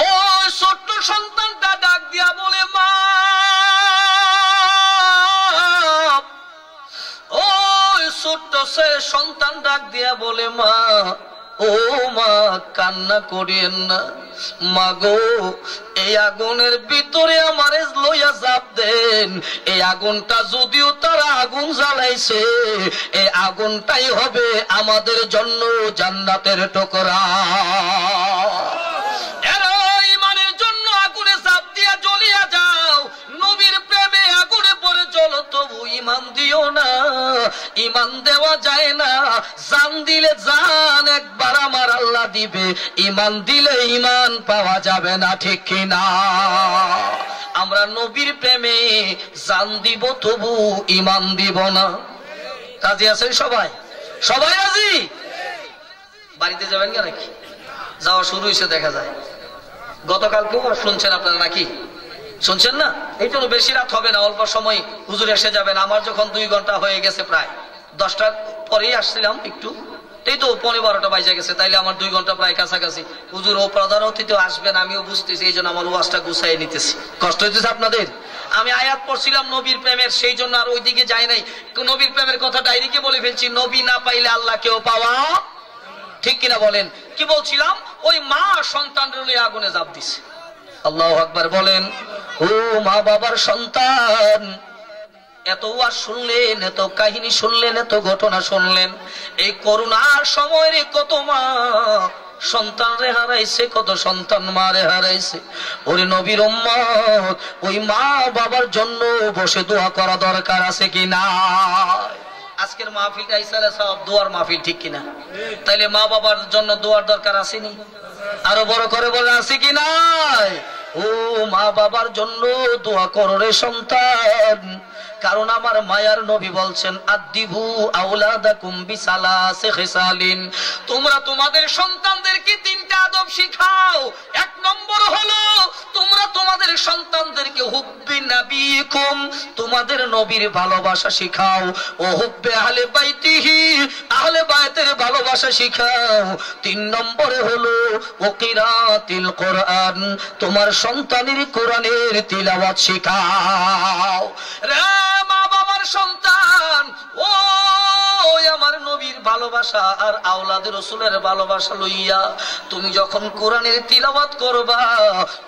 ও ছোট্ট সন্তানটা ডাক দিয়া বলে, মা, ও ছোট্ট সে সন্তান ডাক দিয়া বলে, মা, ও মা কান্না করিয়েন না, মাগো এই আগুনের ভিতরে আমারে লইয়া ঝাঁপ দেন, এই আগুনটা যদিও তারা আগুন জ্বালাইছে, এই আগুনটাই হবে আমাদের জন্য জান্নাতের টুকরা। ইমানের জন্য আগুনে ঝাঁপ দিয়া জ্বলিয়া যাও, নবীর প্রেমে আগুনে পড়ে জ্বলো, তবু ইমান দিও না, ইমান দেওয়া যায় না। জান দিলে জান একবার আমার আল্লাহ দিবে, ইমান দিলে ইমান পাওয়া যাবে না, ঠিক কিনা? আমরা নবীর প্রেমে জান দিব, তবু ইমান দিব না। রাজি আছেন সবাই? সবাই রাজি? বাড়িতে যাবেন কেন? নাকি যাওয়া শুরু হয়েছে দেখা যায়। গতকালকেও শুনছেন আপনারা নাকি? শুনছেন না? এই জন্য বেশি রাত হবে না, অল্প সময় হুজুর এসে যাবেন। আমার যখন 2 ঘন্টা হয়ে গেছে, প্রায় 10টার পরেই আসছিলাম, একটু এই তো 12:15 বাজে গেছে, তাইলে আমার 2 ঘন্টা প্রায় কাছাকাছি। হুজুর ও প্রধান অতিথি আসবেন আমিও বুঝতেছি, এই জন্য আমার ওয়াজটা গুছাই নিতেছি। কষ্ট হইতেছে আপনাদের? আমি আয়াত পড়ছিলাম নবীর প্রেমের, সেই জন্য আর ওইদিকে যাই নাই। নবীর প্রেমের কথা ডাইরেক্ট বলে ফেলছি, নবী না পাইলে আল্লাহ কেউ পাওয়া, ঠিক কিনা বলেন? কি বলছিলাম? ওই মা সন্তান নিয়ে আগুনে ঝাঁপ দিছে। আল্লাহু আকবার বলেন। ও মা বাবার সন্তান, এত ওয়াজ শুনলেন, এত কাহিনী শুনলেন, এত ঘটনা শুনলেন, এই করোনার সময় কত মা সন্তান রে হারাইছে, কত সন্তান মা রে হারাইছে। ওরে নবীর উম্মত, ওই মা বাবার জন্য বসে দোয়া করা দরকার আছে কি না? আজকের মাহফিলটা ইসালে সব দোয়ার মাহফিল, ঠিক কিনা? তাইলে মা বাবার জন্য দোয়ার দরকার আসেনি? আরো বড় করে বলে আছে কি নাই? ও মা বাবার জন্য দোয়া করো রে সন্তান, কারণ আমার মায়ার নবী বলছেন, আদিবু আওলাদাকুম বিসালাসি খিসালিন, তোমরা তোমাদের সন্তানদেরকে 3টা আদব শিখাও। এক নম্বর হলো তোমরা তোমাদের সন্তানদেরকে হুব্বে নবীকুম, তোমাদের নবীর ভালোবাসা শিখাও। ও হুব্বে আহলে বাইতিহি, আহলে বাইতের ভালোবাসা শিখাও। 3 নম্বরে হলো ও কিরাতিল কোরআন, তোমার সন্তানের কোরআনের তিলাওয়াত শিখাও। রে মা বাবার সন্তান, ও আমার নবীর ভালোবাসা আর আওলাদের রাসূলের ভালোবাসা লইয়া তুমি যখন কোরআনের তিলাওয়াত করবা,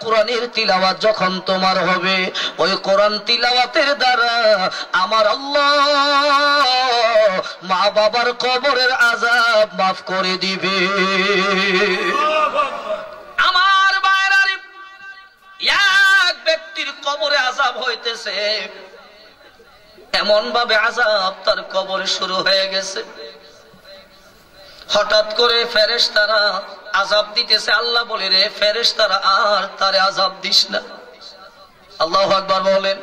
কোরআনের তিলাওয়াত যখন তোমার হবে, ওই কোরআন তিলাওয়াতের দ্বারা আমার আল্লাহ মা বাবার কবরের আযাব মাফ করে দিবে। আমার ভাইরা, এক ব্যক্তির কবরে আযাব হইতেছে, এমন ভাবে আযাব তার কবরে শুরু হয়ে গেছে। হঠাৎ করে ফেরেশতারা আযাব দিতেছে। আল্লাহ বলে, রে ফেরেশতারা আর তারে আযাব দিস না। আল্লাহু আকবার বলেন।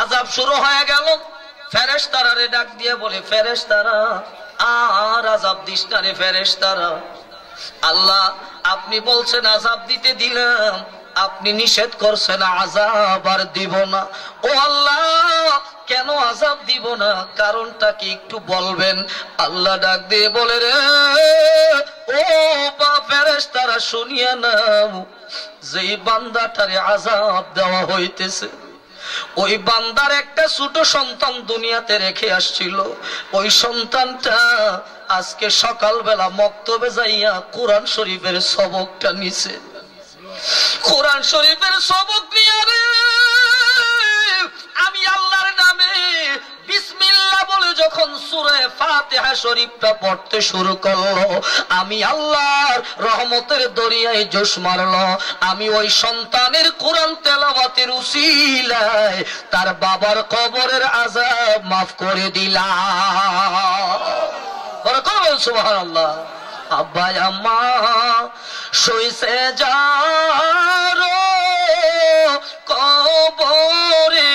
আযাব শুরু হয়ে গেল। ফেরেশতারা রে ডাক দিয়ে বলে, ফেরেশতারা আর আযাব দিস না রে ফেরেশতারা। আল্লাহ আপনি বলছেন আযাব দিতে দিলাম, আপনি নিষেধ করছেন আযাব আর দিব না। ও আল্লাহ কেন আযাব দিব না, কারণটা কি একটু বলবেন? আল্লাহ ডাক দিয়ে বলে, রে ও বা ফেরেশতারা শুনিয়া নাও, যেই বান্দাটারে আযাব দেওয়া হইতেছে ওই বান্দার একটা ছোট সন্তান দুনিয়াতে রেখে আসছিল। ওই সন্তানটা আজকে সকালবেলা মক্তবে যাইয়া কোরআন শরীফের সবকটা নিছে। কোরআন শরীফের সবক নিয়ে রে আমি আল্লাহর নামে বিসমিল্লাহ বলে যখন সূরা ফাতিহা শরীফটা পড়তে শুরু করলো, আমি আল্লাহর রহমতের দরিয়ায় জোশ মারলো। আমি ওই সন্তানের কোরআন তেলাওয়াতের উসিলায় তার বাবার কবরের আযাব মাফ করে দিলাম। বড় করবেন সুবহানাল্লাহ। আব্বা আম্মা শুইছে যারো কবরে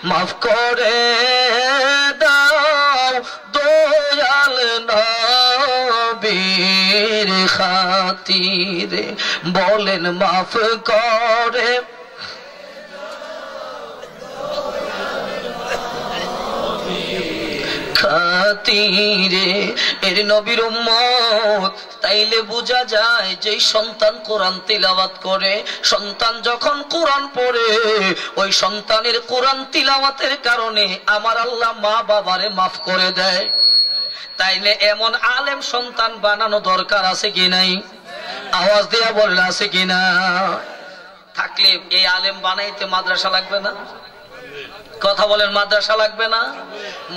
মাফ করে দাও দয়াল নবীর খাতিরে, বলেন মাফ করে খাতিরে। এর নবীর উম্মত, তাইলে বোঝা যায় যে সন্তান কোরআন তিলাওয়াত করে, সন্তান যখন কোরআন পড়ে, ওই সন্তানের কোরআন তিলাওয়াতের কারণে আমার আল্লাহ মা বাবারে মাফ করে দেয়। তাইলে এমন আলেম সন্তান বানানো দরকার আছে কি নাই? আওয়াজ দেয়া বললে আছে কিনা? থাকলে এই আলেম বানাইতে মাদ্রাসা লাগবে না? কথা বলেন, মাদ্রাসা লাগবে না?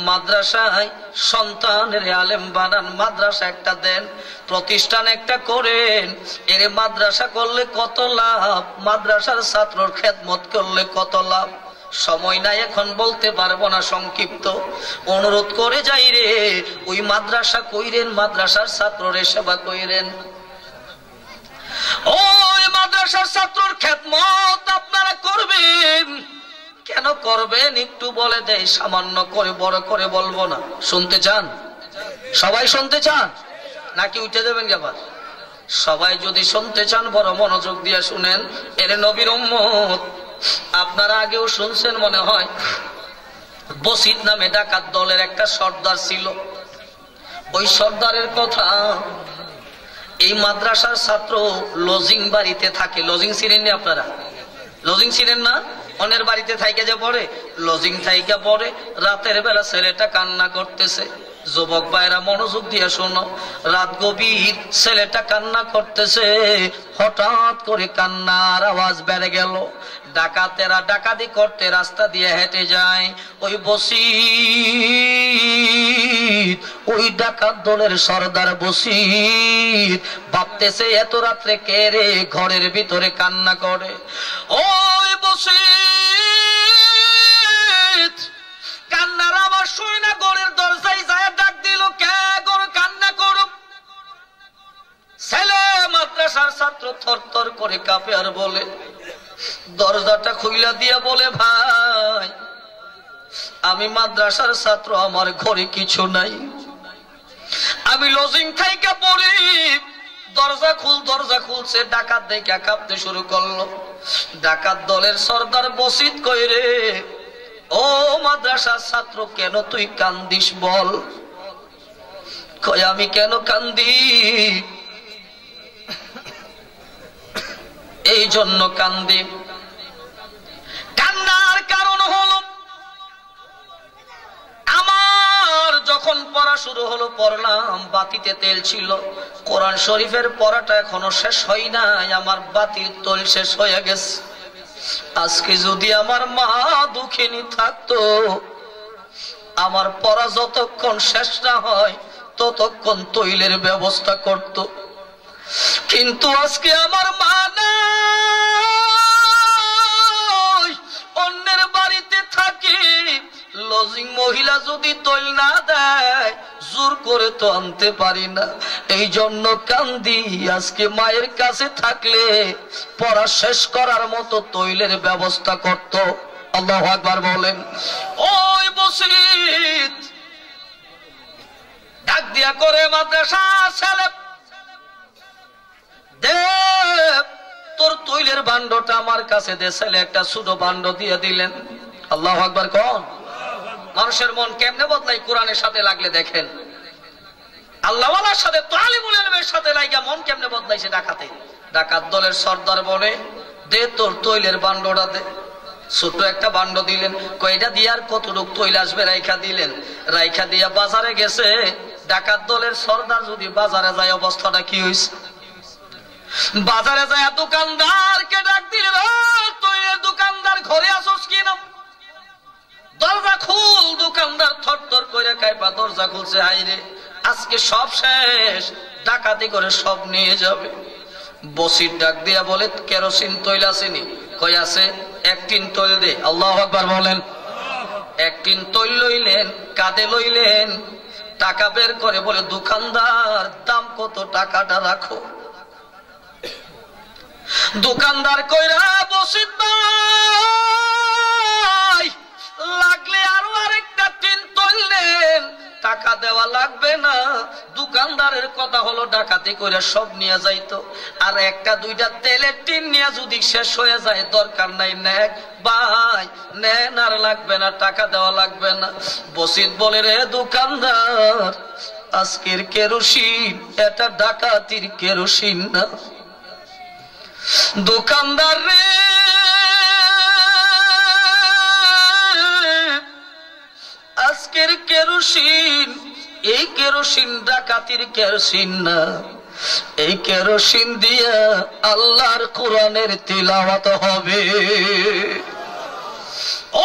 মাদ্রাসায় সন্তানের আলেম বানান, মাদ্রাসা একটা দেন, প্রতিষ্ঠান একটা করেন। এর মাদ্রাসা করলে কত লাভ, মাদ্রাসার ছাত্রর খেদমত করলে কত লাভ। সময় নাই এখন বলতে পারবো না, সংক্ষিপ্ত অনুরোধ করে যাই রে, ওই মাদ্রাসা কইরেন, মাদ্রাসার ছাত্ররে সেবা কইরেন। ওই মাদ্রাসার ছাত্রর খেদমত আপনারা করবেন। কেন করবেন একটু বলে দেয়, সামান্য করে, বড় করে বলবো না। শুনতে চান? সবাই শুনতে চান নাকি উঠে দেবেন? আবার সবাই যদি শুনতে চান বড় মনোযোগ দিয়ে শুনেন। এর নবীর উম্মত, আপনারা আগেও শুনছেন মনে হয়, বসিত নামে ডাকাত দলের একটা সর্দার ছিল। ওই সর্দারের কথা এই মাদ্রাসার ছাত্র লজিং বাড়িতে থাকে। লজিং ছিলেন না আপনারা? লজিং ছিলেন না? অন্যের বাড়িতে থাইকে যে পড়ে, লজিং থাইকা পড়ে, রাতের বেলা ছেলেটা কান্না করতেছে। যুবক ভাইরা মনোযোগ দিয়ে শোনো, রাত গভীর, ছেলেটা কান্না করতেছে। হঠাৎ করে কান্নার আওয়াজ বেড়ে গেল। ডাকাতেরা ডাকাতি করতে রাস্তা দিয়ে হেঁটে যায়। ওই বসিত, ওই ডাকাত দলের সর্দার বসিত ভাবতেছে এত রাত্রে কে রে ঘরের ভিতরে কান্না করে। ওই বসিত কান্নার আওয়াজ শুনে না ঘরের দরজায় যায় ডাক দিল, কে ঘর কান্না করো? ছেলে মাদ্রাসার ছাত্র থর থর করে কাঁপে আর বলে, দরজাটা খুইলা দিয়া বলে, ভাই আমি মাদ্রাসার ছাত্র, আমার ঘরে কিছু নাই, আমি লজিং থাইকা পড়ি, দরজা খুলছে, ডাকাত দেখে কাঁপতে শুরু করলো। ডাকাত দলের সর্দার বসিত কইরে, ও মাদ্রাসার ছাত্র, কেন তুই কান্দিস বল? কই আমি কেন কান্দি? এই জন্য কান্দি, কান্নার কারণ হলো আমার যখন পড়া শুরু হলো, পড়লাম, বাতিতে তেল ছিল, কোরআন শরীফের পড়াটা এখনো শেষ হয় নাই, আমার বাতির তেল শেষ হয়ে গেছে। আজকে যদি আমার মা দুঃখিনী থাকতো, আমার পড়া যতক্ষণ শেষ না হয় ততক্ষণ তৈলের ব্যবস্থা করত। কিন্তু আজকে আমার মা নাই, অন্যের বাড়িতে থাকি, লজিং মহিলা যদি তৈল না দেয় জোর করে তো আনতে পারি না। এই জন্য কান্দি। আজকে মায়ের কাছে থাকলে পড়া শেষ করার মতো তৈলের ব্যবস্থা করত। আল্লাহু আকবার বলেন। ওই বসিত ডাক দিয়া করে, মাদ্রাসার ছেলে, দেব তোর তৈলের ভান্ডটা আমার কাছে দে। ছেলে একটা ছোট ভান্ড দিয়ে দিলেন। আল্লাহু আকবার কোন। মানুষের মন কেমনে বদলাই কোরআনের সাথে লাগলে দেখেন। আল্লাহওয়ালার সাথে, তালিবুল ইলমের সাথে লাগিয়া মন কেমনে বদলাইছে ডাকাতে। ডাকাত দলের সর্দার বলে, দে তোর তৈলের ভান্ডটা দে। ছোট একটা ভান্ড দিলেন। কয়টা দিয়ার কতটুক তৈল আসবে রাইখা দিলেন। রাইখা দিয়া বাজারে গেছে। ডাকাত দলের সর্দার যদি বাজারে যায় অবস্থাটা কি হয়েছে? বাজারে যায় দোকানদারকে ডাক দিলেন, তৈলের দোকানদার ঘরে আসোস কিনা? দরজা খুল। দোকানদার থরথর করে কাইপা দরজা খুলছে। হাইরে, আজকে সব শেষ, ডাকাতি করে সব নিয়ে যাবে। বসির ডাক দিয়া বলে, কেরোসিন তৈল আসেনি? কই আছে, এক টিন তৈল দে। আল্লাহু আকবার বলেন। এক টিন তৈল লইলেন, কাঁধে লইলেন, টাকা বের করে বলে, দোকানদার দাম কত, টাকাটা রাখো। দোকানদার কইরা, বসিত ভাই লাগলে আরো আরেকটা টিন তৈল নেন, টাকা দেওয়া লাগবে না। দোকানদারের কথা হলো ডাকাতি করে সব নিয়ে যাইতো, আর একটা দুইটা তেলের টিন নিয়ে যদি শেষ হয়ে যায় দরকার নাই, নেক ভাই নেন, আর লাগবে না, টাকা দেওয়া লাগবে না। বসিত বলে, রে দোকানদার, আজকের কেরোসিন এটা ডাকাতির কেরোসিন না। দোকানদার রে, আজকের কেরোসিন, এই কেরোসিন ডাকাতির কেরোসিন না। এই কেরোসিন দিয়া আল্লাহর কোরআনের তিলাওয়াত হবে।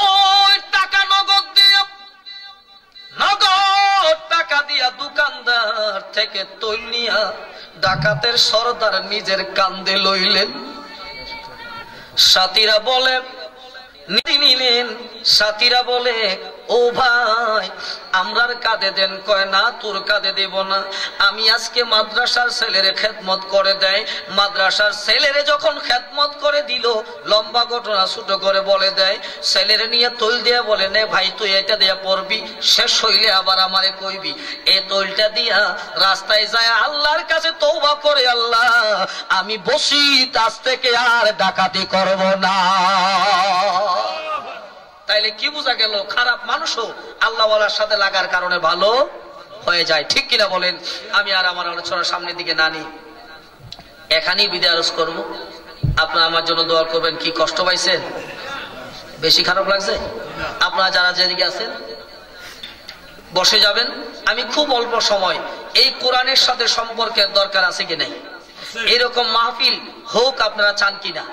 ওই টাকা নগদ দিয়া, নগদ টাকা দিয়া দোকানদার থেকে তৈল নিয়া ডাকাতের সর্দার নিজের কান্দে লইলেন। সাথীরা বলে, নিলেন। সাথীরা বলে, ও ভাই আমরার কাঁধে দেন। কয় না, তোর কাঁধে দেব না। আমি আজকে মাদ্রাসার ছেলেরে খেদমত করে দেয়। মাদ্রাসার ছেলেরে যখন খেদমত করে দিল, লম্বা ঘটনা ছোট করে বলে দেয়। ছেলেরে নিয়ে তৈল দিয়া বলে, নে ভাই তুই এটা দিয়া পড়বি, শেষ হইলে আবার আমারে কইবি। এই তৈলটা দিয়া রাস্তায় যায় আল্লাহর কাছে তওবা করে, আল্লাহ আমি বসিত আজ থেকে আর ডাকাতি করব না। তাইলে কি বোঝা গেল? খারাপ মানুষও আল্লাহওয়ালার সাথে লাগার কারণে ভালো হয়ে যায়। ঠিক কিনা বলেন? আমি আর আমার আলোচনার সামনের দিকে না নিই, এখানেই বিদায় আরজ করবো। আপনারা আমার জন্য দোয়া করবেন। কি কষ্ট পাইছেন? বেশি খারাপ লাগছে? আপনারা যারা যেদিকে আছেন বসে যাবেন। আমি খুব অল্প সময়, এই কোরআনের সাথে সম্পর্কের দরকার আছে কি নাই, এরকম মাহফিল হোক আপনারা চান কিনা?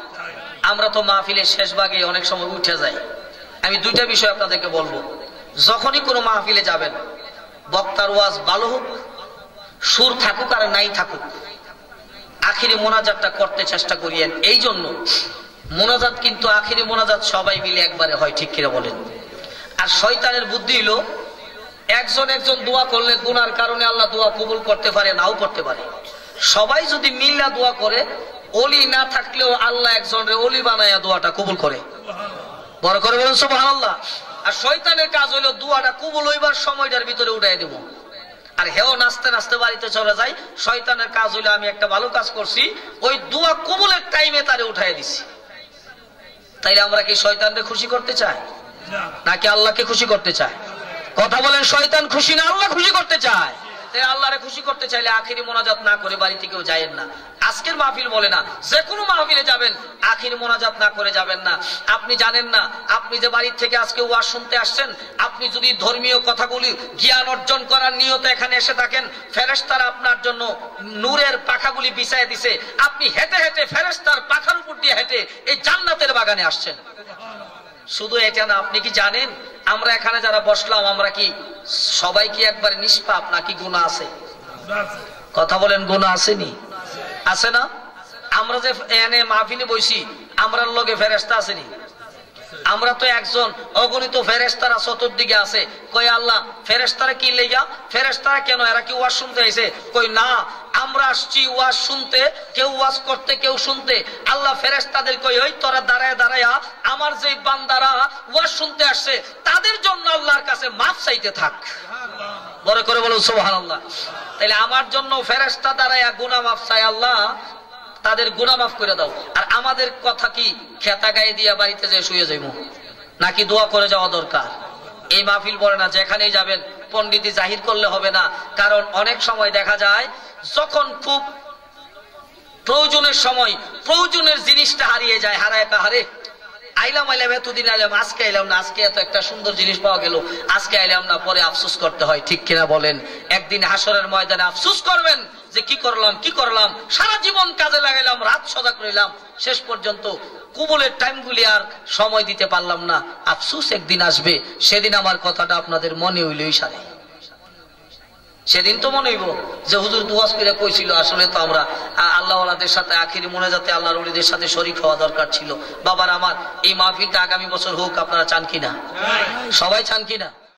আমরা তো মাহফিলের শেষ ভাগে অনেক সময় উঠে যাই। আমি দুইটা বিষয় আপনাদেরকে বলবো। যখনই কোনো মাহফিলে যাবেন, বক্তার ওয়াজ ভালো হোক, সুর থাকুক আর নাই থাকুক, আখিরি মোনাজাতটা করতে চেষ্টা করিয়েন। এই জন্য মোনাজাত কিন্তু আখিরি মোনাজাত সবাই মিলে একবারে হয়। ঠিক কিনা বলেন? আর শয়তানের বুদ্ধি হলো, একজন একজন দোয়া করলে গুনার কারণে আল্লাহ দোয়া কবুল করতে পারে, নাও করতে পারে। সবাই যদি মিল্লা দোয়া করে, ওলি না থাকলেও আল্লাহ একজনের ওলি বানায়া দোয়াটা কবুল করে। বড় করে বলেন সুবহানাল্লাহ। আর শয়তানের কাজ হইলো দোয়াটা কবুল হইবার সময়টার ভিতরে উঠাই দেব। আর হেও নাচতে নাচতে বাড়িতে চলে যায়। শয়তানের কাজ হইলো আমি একটা ভালো কাজ করছি, ওই দোয়া কবুলের টাইমে তারে উঠাই দিছি। তাইলে আমরা কি শয়তানকে খুশি করতে চাই নাকি আল্লাহকে খুশি করতে চাই? কথা বলেন, শয়তান খুশি না আল্লাহ খুশি করতে চায়? তাই আল্লাহরে খুশি করতে চাইলে আখিরি মোনাজাত না করে বাড়িতে কেউ যাবেন না। আজকের মাহফিল বলে না, যে কোনো মাহফিলে যাবেন আখিরি মোনাজাত না করে যাবেন না। আপনি জানেন না, আপনি যে বাড়ির থেকে আজকে ওয়াজ শুনতে আসছেন, আপনি যদি ধর্মীয় কথাগুলি জ্ঞান অর্জন করার নিয়তে এখানে এসে থাকেন, ফেরেশতারা আপনার জন্য নূরের পাখাগুলি বিছায় দিছে, আপনি হেঁটে হেঁটে ফেরেশতার পাখার উপর দিয়ে হেঁটে এই জান্নাতের বাগানে আসছেন। শুধু এটা না, আপনি কি জানেন আমরা এখানে যারা বসলাম আমরা কি সবাই কি একবারে নিষ্পাপ নাকি গুনাহ আছে? কথা বলেন, গুনাহ আসেনি? আছে না? আমরা যে এনে মাহফিলে বইছি, আমরার লগে ফেরেশতা আসেনি? আমরা তো একজন, অগণিত ফেরেশতারা চতুর্দিকে আছে। কই আল্লাহ ফেরেশতারা কি লেগা? ফেরেশতারা কেন? এরা কি ওয়াজ শুনতে আইছে? কই না, আমরা আসছি ওয়াজ শুনতে, কেউ ওয়াজ করতে কেউ শুনতে। আল্লাহ ফেরেশতাদের কই, ওই তোরা দাঁড়ায় দাঁড়ায়া আমার যে বান্দারা ওয়াজ শুনতে আসছে তাদের জন্য আল্লাহর কাছে মাফ চাইতে থাক। বড় করে বলুন সুবহানাল্লাহ। তাইলে আমার জন্য ফেরেশতা দাঁড়ায়া গুনাহ মাফ চাই, আল্লাহ তাদের গুনাহ মাফ করে দাও। আর আমাদের কথা কি খেতা গায়ে দিয়া বাড়িতে যে শুয়ে যাইব নাকি দোয়া করে যাওয়া দরকার? এই মাহফিল বলে না যেখানেই যাবেন পণ্ডিতি জাহির করলে হবে না। কারণ অনেক সময় দেখা যায় যখন খুব প্রয়োজনের সময় প্রয়োজনের জিনিসটা হারিয়ে যায়, হারায় হারে আইলাম এতদিন আইলাম, আজকে আইলাম না, আজকে এত একটা সুন্দর জিনিস পাওয়া গেল, আজকে আইলাম না, পরে আফসোস করতে হয়। ঠিক কিনা বলেন? একদিন হাসরের ময়দানে আফসোস করবেন যে কি করলাম, সারা জীবন কাজে লাগাইলাম, রাত সদা করিলাম, শেষ পর্যন্ত কবুলের টাইমগুলি আর সময় দিতে পারলাম না। আফসোস একদিন আসবে, সেদিন আমার কথাটা আপনাদের মনে হইলই সারে। সেদিন তো মনে হইব যে হুজুর দুয়াজ করে কইছিল, আসলে তো আমরা আল্লাহ ওয়ালাদের সাথে আখিরি মোনাজাতে আল্লাহর ওলিদের সাথে শরীক হওয়া দরকার ছিল। বাবার আমার এই মাহফিলটা আগামী বছর হোক, আপনারা চান কিনা? সবাই চান কিনা?